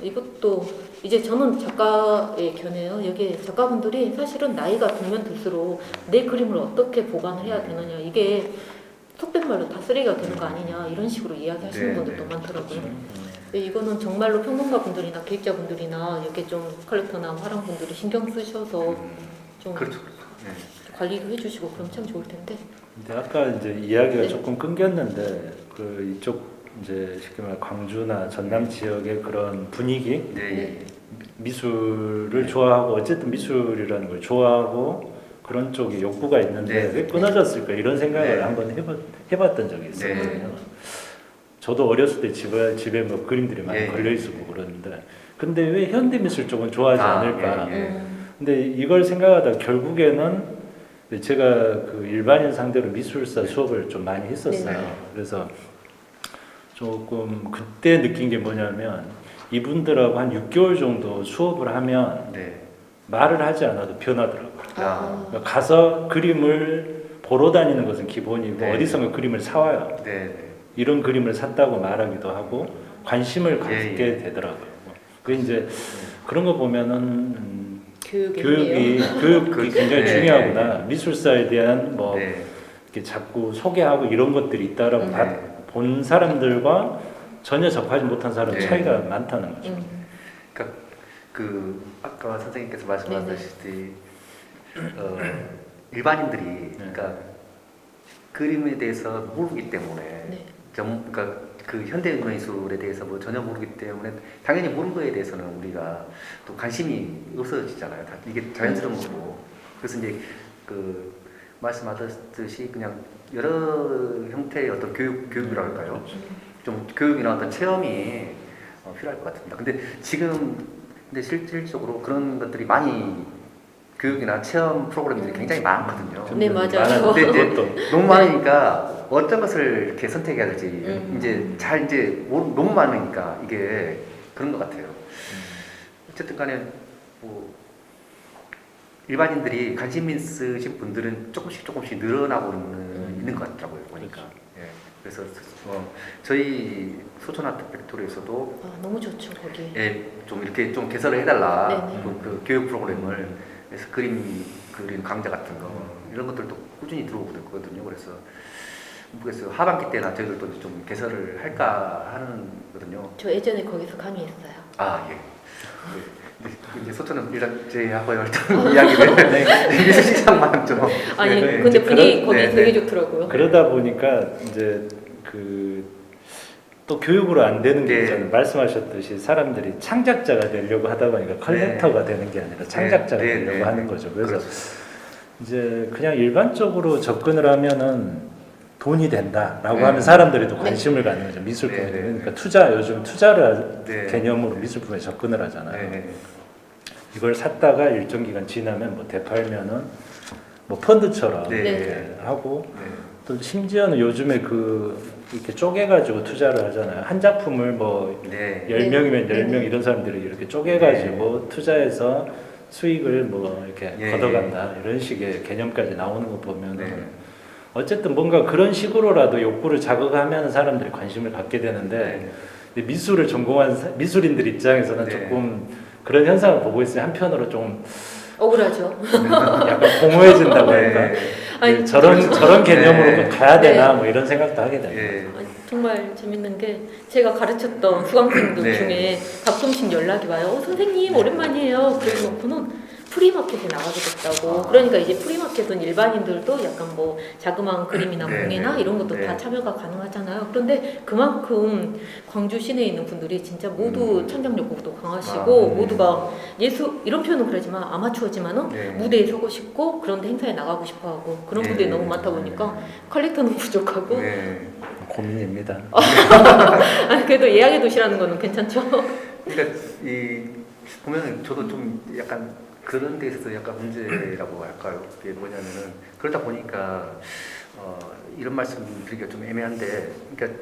이것도 이제 저는 작가의 견해요. 여기 작가분들이 사실은 나이가 들면 들수록 내 그림을 어떻게 보관을 해야 되느냐 이게 속된 말로 다 쓰레기가 되는 거 아니냐 이런 식으로 이야기하시는 분들도 많더라고요. 근데 이거는 정말로 평론가 분들이나 기획자 분들이나 이렇게 좀 컬렉터나 화랑 분들이 신경 쓰셔서 좀 관리도 해주시고 그럼 참 좋을 텐데. 근데 아까 이제 이야기가 조금 끊겼는데 그 이쪽 이제 쉽게 말해 광주나 전남 지역의 그런 분위기, 미술을 좋아하고 어쨌든 미술이라는 걸 좋아하고 그런 쪽에 욕구가 있는데 왜 끊어졌을까 이런 생각을 한번 해봤던 적이 있었거든요. 저도 어렸을 때 집에 뭐 그림들이 많이 걸려 있었고 그러는데 근데 왜 현대미술 쪽은 좋아하지 않을까? 근데 이걸 생각하다 결국에는 제가 그 일반인 상대로 미술사 수업을 좀 많이 했었어요. 그래서 조금 그때 느낀 게 뭐냐면 이분들하고 한 6개월 정도 수업을 하면 말을 하지 않아도 변하더라고요. 그러니까 가서 그림을 보러 다니는 것은 기본이고 어디선가 그림을 사와요. 이런 그림을 샀다고 말하기도 하고 관심을 갖게 되더라고요. 그 이제 그런 거 보면은 교육이 굉장히 중요하구나. 미술사에 대한 뭐 이렇게 자꾸 소개하고 이런 것들이 있다라고 본 사람들과 전혀 접하지 못한 사람 차이가 많다는 거죠. 그러니까 그 아까 선생님께서 말씀하셨듯이 일반인들이 그러니까 그림에 대해서 모르기 때문에 그러니까 그 현대 문화예술에 대해서 뭐 전혀 모르기 때문에 당연히 모르는 거에 대해서는 우리가 또 관심이 없어지잖아요. 이게 자연스러운 거고. 그래서 이제 그 말씀하셨듯이 그냥 여러 형태의 어떤 교육이라고 할까요? 좀 교육이나 어떤 체험이 필요할 것 같습니다. 근데 지금 실질적으로 그런 것들이 많이 교육이나 체험 프로그램들이 굉장히 많거든요. 네, 맞아요. 근데 이제 너무 많으니까 어떤 것을 이렇게 선택해야 될지 이제 너무 많으니까 이게 그런 것 같아요. 어쨌든 간에 뭐 일반인들이 관심 있으신 분들은 조금씩 늘어나고 있는 것 같더라고요, 보니까. 그래서 저희 소천아트 팩토리에서도 너무 좋죠 거기. 좀 이렇게 좀 개설을 해달라 그 교육 프로그램을 그래서 그림 그린 강좌 같은 거 이런 것들도 꾸준히 들어오거든요. 그래서 모르겠어요. 하반기 때나 저희들도 좀 개설을 할까 하는 거든요. 저 예전에 거기서 강의했어요. 아 예. 이제 소천은 일단 제하고 일단 이야기를 미술시장만 좀. 아니 네, 근데 이제 분위기 그런- 거기 네, 되게 네. 좋더라고요. 그러다 보니까 이제 또 교육으로 안 되는 게 네. 있잖아요. 말씀하셨듯이 사람들이 창작자가 되려고 하다 보니까 컬렉터가 되는 게 아니라 창작자가 네, 되려고 네, 하는 네. 거죠. 그래서 그렇죠. 이제 그냥 일반적으로 접근을 하면은 돈이 된다라고 네. 하면 사람들이 또 관심을 갖는 거죠. 미술품에. 네, 네, 네. 그러니까 요즘 투자를 네. 개념으로 미술품에 접근을 하잖아요. 네. 이걸 샀다가 일정 기간 지나면 뭐 되팔면은 뭐 펀드처럼 네. 이렇게 하고 네. 또 심지어는 요즘에 이렇게 쪼개가지고 투자를 하잖아요. 한 작품을 뭐 네. 10명이면 네. 10명 이런 사람들이 이렇게 쪼개가지고 투자해서 수익을 뭐 이렇게 예. 걷어간다 이런 식의 개념까지 나오는 거 보면 네. 어쨌든 뭔가 그런 식으로라도 욕구를 자극하면 사람들이 관심을 갖게 되는데 근데 미술을 전공한 미술인들 입장에서는 네. 조금 그런 현상을 보고 있으니 한편으로 좀 억울하죠. 약간 공허해진다고 할까? 네. 아니, 저런 개념으로 네. 가야 되나 네. 뭐 이런 생각도 하게 됩니다. 예. 아니, 정말 재밌는 게 제가 가르쳤던 수강생들 네. 중에 가끔씩 연락이 와요. 선생님 오랜만이에요. 그래놓고는 프리마켓에 나가게 됐다고. 아. 그러니까 이제 프리마켓은 일반인들도 약간 뭐 자그마한 그림이나 네, 공예나 네. 이런 것도 네. 다 참여가 가능하잖아요. 그런데 그만큼 광주 시내에 있는 분들이 진짜 모두 창작 욕구도 강하시고 아, 모두가 예술 이런 표현은 그러지만 아마추어지만은 네. 무대에 서고 싶고 그런데 행사에 나가고 싶어하고 그런 네. 분들이 너무 많다 보니까 컬렉터는 부족하고 네. 고민입니다. 아니, 그래도 예약의 도시라는 거는 괜찮죠. 그러니까 이 보면은 저도 좀 약간 그런 데 있어서 약간 문제라고 할까요? 그게 뭐냐면은 그러다 보니까 이런 말씀 드리기가 좀 애매한데, 그러니까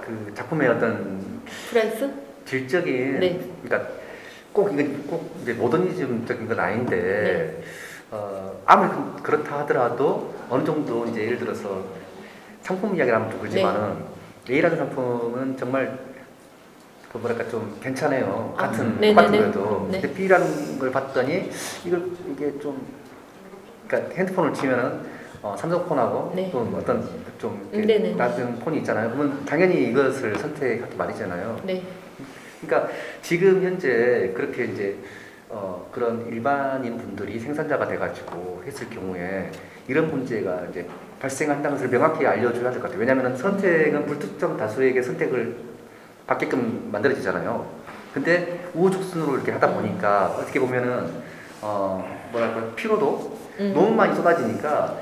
그 작품의 어떤 프라이스? 질적인, 네. 그러니까 꼭 이건 꼭 이제 모더니즘적인 건 아닌데, 네. 아무리 그렇다 하더라도 어느 정도 이제 예를 들어서 상품 이야기를 하면 좀 그렇지만은 A라는 상품은 정말 그 뭐랄까 좀 괜찮아요. 아, 같은 네네네. 똑같은 거도. 네. 근데 B라는 걸 봤더니 이게 좀 그러니까 핸드폰을 치면은 삼성폰하고 네. 또 어떤 좀 이렇게 네네. 낮은 폰이 있잖아요. 그러면 당연히 이것을 선택하기 말이잖아요. 네. 그러니까 지금 현재 그렇게 이제 그런 일반인 분들이 생산자가 돼가지고 했을 경우에 이런 문제가 이제 발생한다는 것을 명확히 알려줘야 될 것 같아요. 왜냐하면 선택은 불특정 다수에게 선택을 받게끔 만들어지잖아요. 근데 우후죽순으로 이렇게 하다 보니까 어떻게 보면은 뭐랄까 피로도 너무 많이 쏟아지니까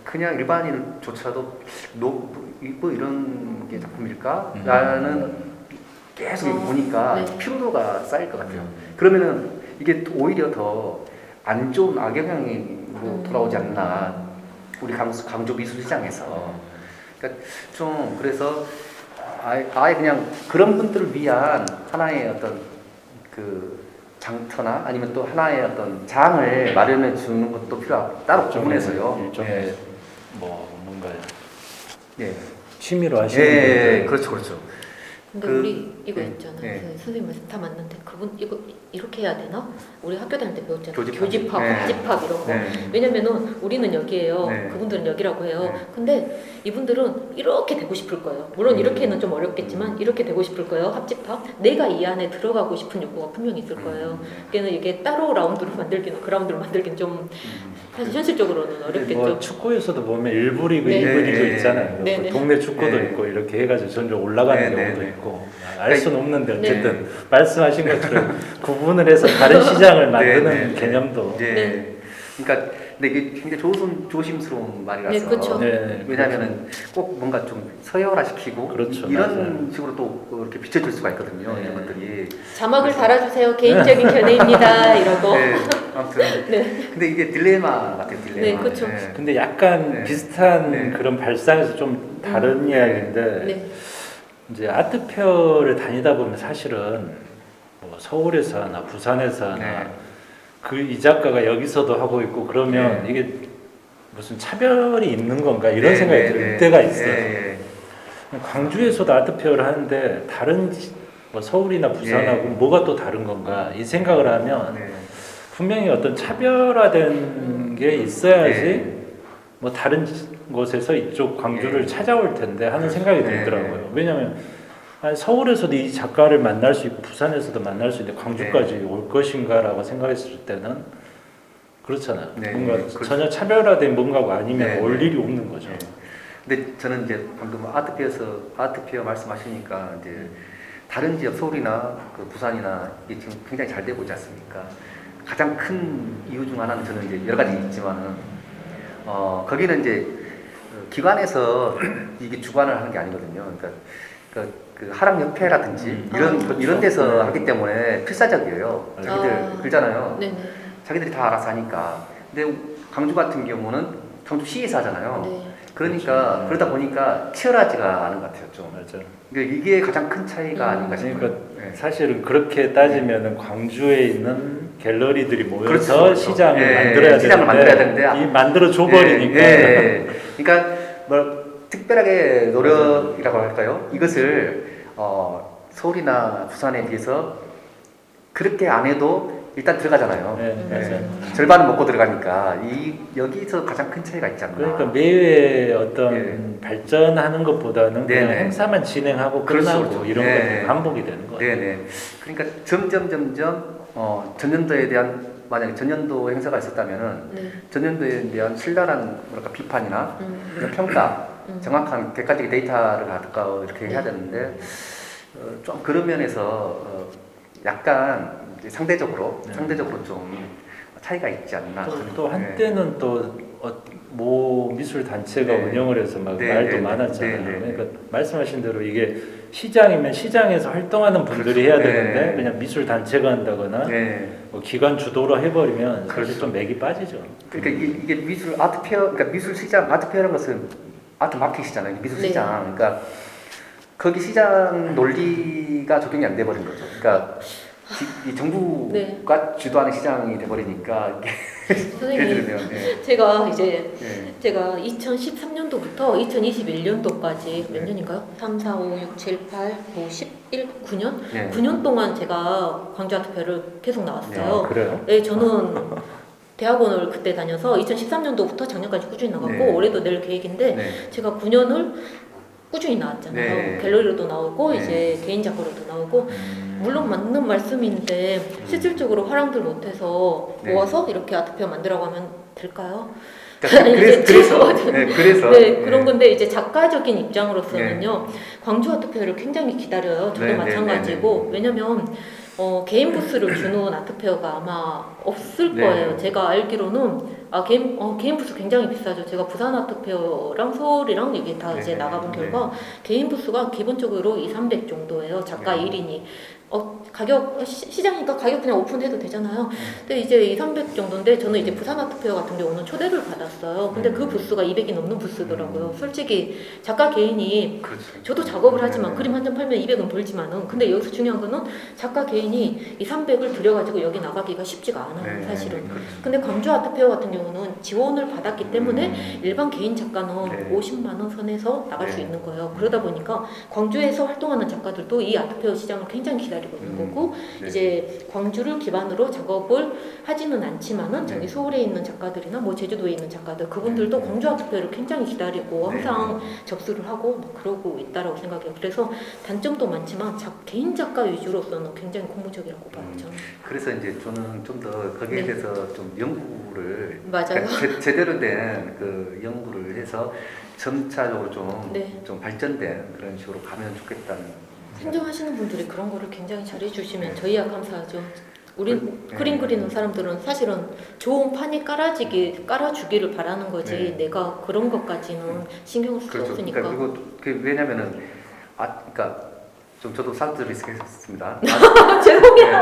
그냥 일반인조차도 뭐 이런 게 작품일까라는 계속 보니까 네. 피로도가 쌓일 것 같아요. 그러면은 이게 오히려 더 안 좋은 악영향으로 돌아오지 않나 우리 강조 미술시장에서. 그러니까 좀 그래서 아예 그냥 그런 분들을 위한 하나의 어떤 그 장터나 아니면 또 하나의 어떤 장을 마련해 주는 것도 따로 구분해서요. 일종의 뭐 뭔가 예. 취미로 하시는 예, 분들 그렇죠, 그렇죠. 근데 그- 우리 이거 네. 있잖아요. 네. 그 선생님 말씀 다 맞는데 그분 이거 이렇게 해야 되나? 우리 학교 다닐 때 배웠잖아요. 교집합. 교집합, 네. 합집합 이런 거. 네. 왜냐면은 우리는 여기에요. 네. 그분들은 여기라고 해요. 네. 근데 이분들은 이렇게 되고 싶을 거예요. 물론 이렇게는 좀 어렵겠지만 이렇게 되고 싶을 거예요. 합집합. 내가 이 안에 들어가고 싶은 욕구가 분명히 있을 거예요. 그러니까 이게 따로 라운드를 만들기는 그라운드를 만들기는 좀 사실 현실적으로는 어렵겠죠. 뭐 축구에서도 보면 1부 리그, 네. 2부 리그 네. 있잖아요. 네, 네. 동네 축구도 네. 있고 이렇게 해가지고 점점 올라가는 네, 경우도 네, 네. 있고 알 수는 없는데 어쨌든 네. 말씀하신 것처럼 구분을 해서 다른 시장을 만드는 네, 네. 개념도 예. 네. 그러니까 근데 이게 굉장히 조심스러운 말이라서. 네, 그렇죠. 네, 왜냐하면은 꼭 뭔가 좀 서열화시키고 그렇죠, 이런 맞아요. 식으로 또 이렇게 비춰줄 수가 있거든요. 네. 이런 것들이. 자막을 달아주세요. 개인적인 견해입니다. 이러고. 네. 아무튼. 네. 근데 이게 딜레마 같아요. 딜레마. 네, 그렇죠. 근데 약간 네. 비슷한 네. 그런 발상에서 좀 다른 이야기인데 네. 이제 아트페어를 다니다 보면 사실은 뭐 서울에서 하나 부산에서 하나 네. 이 작가가 여기서도 하고 있고 그러면 이게 무슨 차별이 있는 건가 이런 생각이 들 때가 있어요. 네. 광주에서도 아트페어를 하는데 다른 뭐 서울이나 부산하고 네. 뭐가 또 다른 건가 이 생각을 하면 네. 분명히 어떤 차별화된 게 있어야지 네. 뭐 다른 곳에서 이쪽 광주를 네. 찾아올 텐데 하는 그렇죠. 생각이 네. 들더라고요. 왜냐하면 아니, 서울에서도 이 작가를 만날 수 있고 부산에서도 만날 수 있는데 광주까지 올 것인가라고 생각했을 때는 그렇잖아요. 네. 뭔가 그렇죠. 전혀 차별화된 뭔가가 아니면 네. 올 일이 없는 거죠. 네. 근데 저는 이제 방금 아트페어 말씀하시니까 이제 다른 지역 서울이나 그 부산이나 이게 지금 굉장히 잘 되고 있지 않습니까? 가장 큰 이유 중 하나는 저는 이제 여러 가지 있지만은 거기는 이제 기관에서 이게 주관을 하는 게 아니거든요. 그러니까 그 하락협회라든지 이런 데서 네. 하기 때문에 필사적이에요. 자기들 그러잖아요. 네네. 자기들이 다 알아서 하니까. 근데 광주 같은 경우는 광주시에서 하잖아요. 네. 그러니까 그렇죠. 그러다 보니까 치열하지가 않은 것 같아요. 좀. 맞아. 그러니까 이게 가장 큰 차이가 아닌가 싶어요. 그러니까 네. 사실은 그렇게 따지면은 광주에 있는 갤러리들이 모여서 그렇죠, 그렇죠. 시장을 예, 만들어야 시장을 만들어야 되는데 이 만들어 줘 버리니까. 예. 그러니까 뭐 특별하게 노력이라고 할까요? 이것을 서울이나 부산에 비해서 그렇게 안 해도 일단 들어가잖아요. 네, 맞아요. 절반은 먹고 들어가니까 여기서 가장 큰 차이가 있지 않나. 그러니까 매회 어떤 발전하는 것보다는 그냥 네네. 행사만 진행하고 그렇죠, 끝나고 그렇죠. 이런 네. 것도 반복이 되는 거예요. 네네. 그러니까 점점 전년도에 대한 만약에 전년도 행사가 있었다면은 네. 전년도에 대한 신랄한 뭐랄까 비판이나 이런 평가, 정확한 객관적인 데이터를 갖고 이렇게 해야 되는데 좀 그런 면에서 약간 상대적으로 좀 차이가 있지 않나. 또 한때는 모 미술 단체가 네. 운영을 해서 막 네, 말도 네, 많았잖아요. 네, 네, 네. 그러니까 말씀하신 대로 이게 시장이면 시장에서 활동하는 분들이 해야 그렇죠. 되는데 네. 그냥 미술 단체가 한다거나 네. 뭐 기관 주도로 해버리면 사실 그렇죠. 좀 맥이 빠지죠. 그러니까 이게 미술 아트페어, 그러니까 미술 시장 아트페어라는 것은 아트 마켓이잖아요. 미술 네. 시장. 그러니까 거기 시장 논리가 적용이 안 돼 버린 거죠. 그러니까 이 정부가 네. 주도하는 시장이 돼 버리니까 선생님, 네. 제가 이제 네. 제가 2013년도부터 2021년도까지 몇 년인가요? 3, 4, 5, 6, 7, 8, 뭐 11, 9년? 네. 9년 동안 제가 광주 아트페어를 계속 나왔어요. 그래요? 네, 저는 대학원을 그때 다녀서 2013년도부터 작년까지 꾸준히 나갔고 네. 올해도 낼 계획인데 네. 제가 9년을 꾸준히 나왔잖아요. 네. 갤러리로도 나오고 네. 이제 개인 작가로도 나오고 물론 맞는 말씀인데 실질적으로 활용들 못해서 네. 모아서 이렇게 아트페어 만들라고 하면 될까요? 그래서 네, 그런 건데 이제 작가적인 입장으로서는요 광주 아트페어를 굉장히 기다려요. 저도 네, 마찬가지고 네. 왜냐면 개인 부스를 주는 아트페어가 아마 없을 네. 거예요. 제가 알기로는 개인 부스 굉장히 비싸죠. 제가 부산 아트페어랑 서울이랑 이게 다 네, 이제 나가본 네. 결과 개인 부스가 기본적으로 200~300 정도예요. 작가 네. 1인이. 가격 시장이니까 가격 그냥 오픈해도 되잖아요. 근데 이제 200~300 정도인데 저는 이제 부산 아트페어 같은 경우는 초대를 받았어요. 근데 그 부스가 200이 넘는 부스더라고요. 솔직히 작가 개인이 그렇죠. 저도 작업을 하지만 네. 그림 한 점 팔면 200은 벌지만은 근데 여기서 중요한 거는 작가 개인이 200~300을 들여가지고 여기 나가기가 쉽지가 않아요. 네. 사실은. 그렇죠. 근데 광주 아트페어 같은 경우는 지원을 받았기 때문에 일반 개인 작가는 네. 50만 원 선에서 나갈 수 네. 있는 거예요. 그러다 보니까 광주에서 활동하는 작가들도 이 아트페어 시장을 굉장히 기다리고 있는 거고 네. 이제 광주를 기반으로 작업을 하지는 않지만은 저기 네. 서울에 있는 작가들이나 뭐 제주도에 있는 작가들 그분들도 네. 광주 아트페어를 굉장히 기다리고 네. 항상 접수를 하고 막 그러고 있다라고 생각해요. 그래서 단점도 많지만 개인 작가 위주로서는 굉장히 고무적이라고 봐요. 저는. 그래서 이제 저는 좀 더 거기에 네. 대해서 좀 연구를 맞아요. 그러니까 제대로 된 그 연구를 해서 점차적으로 좀 네. 발전된 그런 식으로 가면 좋겠다는 생존하시는 분들이 그런 거를 굉장히 잘해주시면 저희야 감사하죠. 우린 네. 그림 그리는 사람들은 사실은 좋은 판이 깔아주기를 바라는 거지 네. 내가 그런 것까지는 신경을 쓸 수 그렇죠. 없으니까. 그러니까 그리고 왜냐면은 그러니까 좀 저도 사드리스 했습니다. 죄송해요.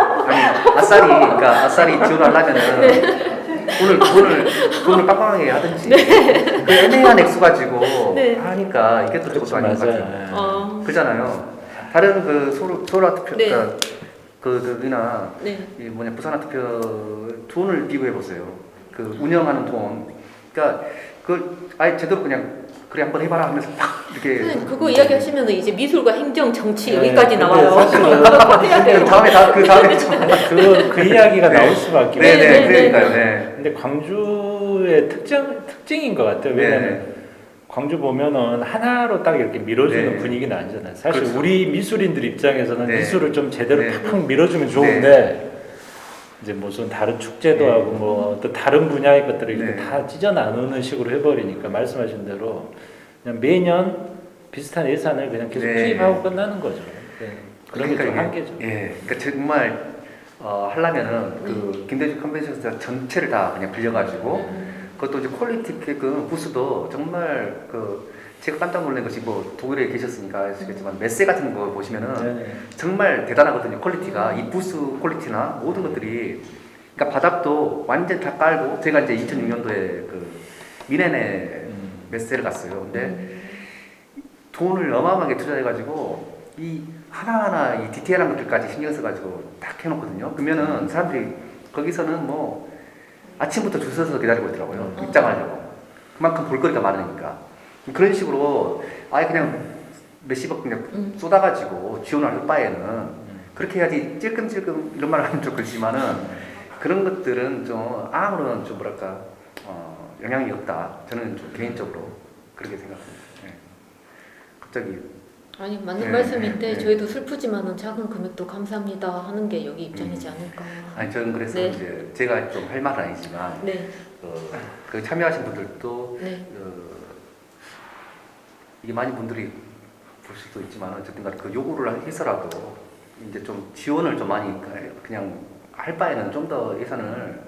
아싸리 그러니까 아싸리 지원하려면은 네. 돈을 빡빡하게 하든지 그 애매한 액수 가지고 네. 하니까 이게 또 저것도 아닌 것 같아요. 어, 그렇잖아요. 다른 그 서울 아트표 네. 그이나 네. 이 부산 아트표 돈을 비교해 보세요. 그 운영하는 돈. 그러니까 그걸 아예 제대로 그냥 그래 한번 해봐라 하면서 딱 이렇게 선생님 그거 이야기하시면 이제 미술과 행정, 정치 네, 여기까지 근데 나와요. 사실은 해야 돼요. 그 다음에 그 이야기가 나올 수밖에 네, 없어요. 네, 그러니까요. 네. 근데 광주의 특징인 것 같아요. 왜냐면 광주 보면은 하나로 딱 이렇게 밀어주는 네. 분위기는 아니잖아요. 사실 그렇죠. 우리 미술인들 입장에서는 네. 미술을 좀 제대로 네. 팍팍 밀어주면 좋은데 이제 무슨 다른 축제도 네. 하고 뭐 또 다른 분야의 것들을 이렇게 네. 다 찢어 나누는 식으로 해버리니까 말씀하신 대로 그냥 매년 비슷한 예산을 그냥 계속 네. 투입하고 끝나는 거죠. 네. 그런 게 좀 이게, 한계죠. 예, 그러니까 정말 하려면은 그 김대중 컨벤션센터 전체를 다 그냥 빌려가지고 그것도 이제 퀄리티 있게 그 부스도 정말 그 제가 깜짝 놀란 것이 뭐 독일에 계셨으니까 아시겠지만 메세 같은 거 보시면은 네. 정말 대단하거든요. 퀄리티가 이 부스 퀄리티나 모든 것들이 그러니까 바닥도 완전 다 깔고 제가 이제 2006년도에 그 미네네 메세를 갔어요. 근데 돈을 어마어마하게 투자해가지고 이 하나하나 이 디테일한 것들까지 신경 써가지고 딱 해놓거든요. 그러면은 사람들이 거기서는 뭐 아침부터 줄 서서 기다리고 있더라고요. 입장하려고. 그만큼 볼거리가 많으니까. 그런 식으로 아예 그냥 몇십억 그냥 쏟아가지고 지원을 할 바에는 그렇게 해야지 찔끔찔끔 이런 말을 하면 좀 그렇지만은 그런 것들은 좀 아무런 좀 뭐랄까 영향이 없다. 저는 좀 개인적으로 그렇게 생각합니다. 네. 갑자기 아니 맞는 네, 말씀인데 네. 저희도 슬프지만은 작은 금액도 감사합니다 하는 게 여기 입장이지 않을까. 아니 저는 그래서 네. 이제 제가 좀 할 말은 아니지만 네, 그 참여하신 분들도 네, 이게 많은 분들이 볼 수도 있지만 어쨌든 간에 그 요구를 해서라도 이제 좀 지원을 좀 많이 그냥 할 바에는 좀 더 예산을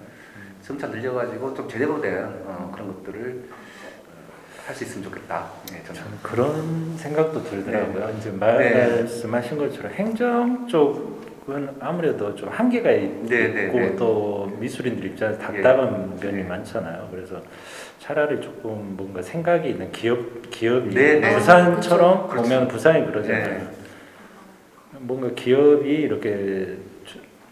점차 늘려가지고 좀 제대로 된 그런 것들을 할 수 있으면 좋겠다. 네, 저는. 저는 그런 생각도 들더라고요. 네. 이제 네. 말씀하신 것처럼 행정 쪽은 아무래도 좀 한계가 있고 네. 또 미술인들 입장에서 답답한 면이 많잖아요. 그래서 차라리 조금 뭔가 생각이 있는 기업이 네. 부산처럼 그렇죠. 보면 부산이 그러잖아요. 네. 뭔가 기업이 이렇게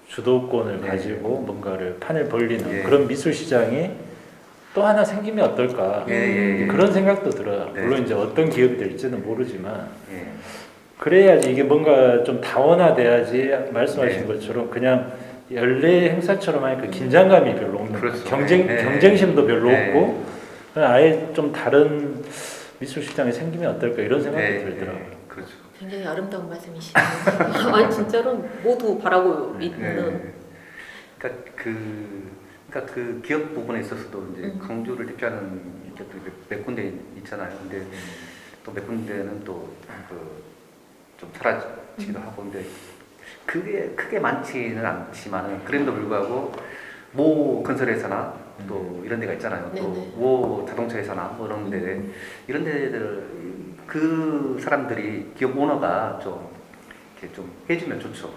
주도권을 네. 가지고 뭔가를 판을 벌리는 네. 그런 미술 시장이 또 하나 생기면 어떨까 예. 그런 생각도 들어요. 네. 물론 이제 어떤 기업들일지는 모르지만 예. 그래야지 이게 뭔가 좀 다원화돼야지 말씀하신 네. 것처럼 그냥 연례 행사처럼 하니까 긴장감이 별로 없는 그렇죠. 네. 경쟁심도 별로 네. 없고 그냥 아예 좀 다른 미술 시장이 생기면 어떨까 이런 생각도 네. 들더라고요. 그렇죠. 굉장히 아름다운 말씀이시네요. 아니 진짜로 모두 바라고 있는. 네. 그러니까 그 기업 부분에 있어서도 이제 광주를 대표하는 기업들이 몇 군데 있잖아요. 근데 또 몇 군데는 또 좀 사라지기도 하고 근데 그게 크게 많지는 않지만은 그럼에도 불구하고 모 건설회사나 또 이런 데가 있잖아요. 또 네네. 모 자동차 회사나 뭐 이런 데 이런 데들 그 사람들이 기업 오너가 좀 이렇게 좀 해주면 좋죠.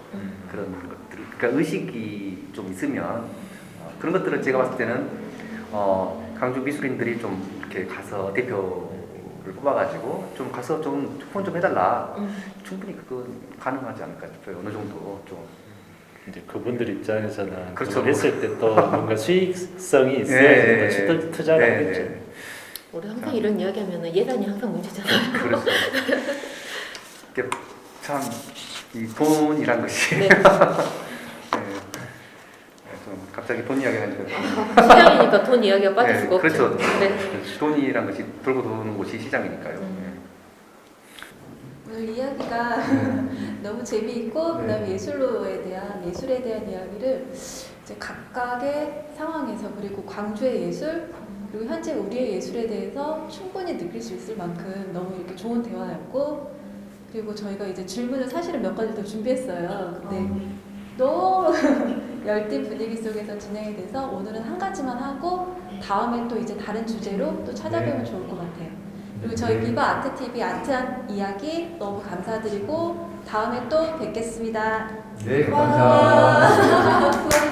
그런 것들. 그러니까 의식이 좀 있으면 그런 것들은 제가 봤을 때는 광주 미술인들이 좀 이렇게 가서 대표를 뽑아가지고 좀 가서 좀 후원 좀 해달라. 충분히 그건 가능하지 않을까 싶어요. 어느 정도 좀. 이제 그분들 입장에서는 그렇죠. 그걸 했을 때 또 뭔가 수익성이 네. 있어야지 또 투자를 네. 하겠죠. 우리 항상 이런 이야기하면 예산이 항상 문제잖아요. 그렇죠. 이게 참 이 돈이란 것이 네. 좀 갑자기 돈 이야기가 하니까 시장이니까 돈 이야기가 빠질 수가 없죠. 그렇죠. 네. 돈이란 것이 돌고 도는 곳이 시장이니까요. 오늘 이야기가 너무 재미있고 네. 그다음에 예술에 대한 이야기를 이제 각각의 상황에서 그리고 광주의 예술 그리고 현재 우리의 예술에 대해서 충분히 느낄 수 있을 만큼 너무 이렇게 좋은 대화였고 그리고 저희가 이제 질문을 사실은 몇 가지 더 준비했어요. 근데 너무 열띤 분위기 속에서 진행이 돼서 오늘은 한 가지만 하고 다음에 또 이제 다른 주제로 또 찾아뵈면 좋을 것 같아요. 그리고 저희 비바 아트TV 아트한 이야기 너무 감사드리고 다음에 또 뵙겠습니다. 네, 와. 감사합니다. 수고하셨습니다.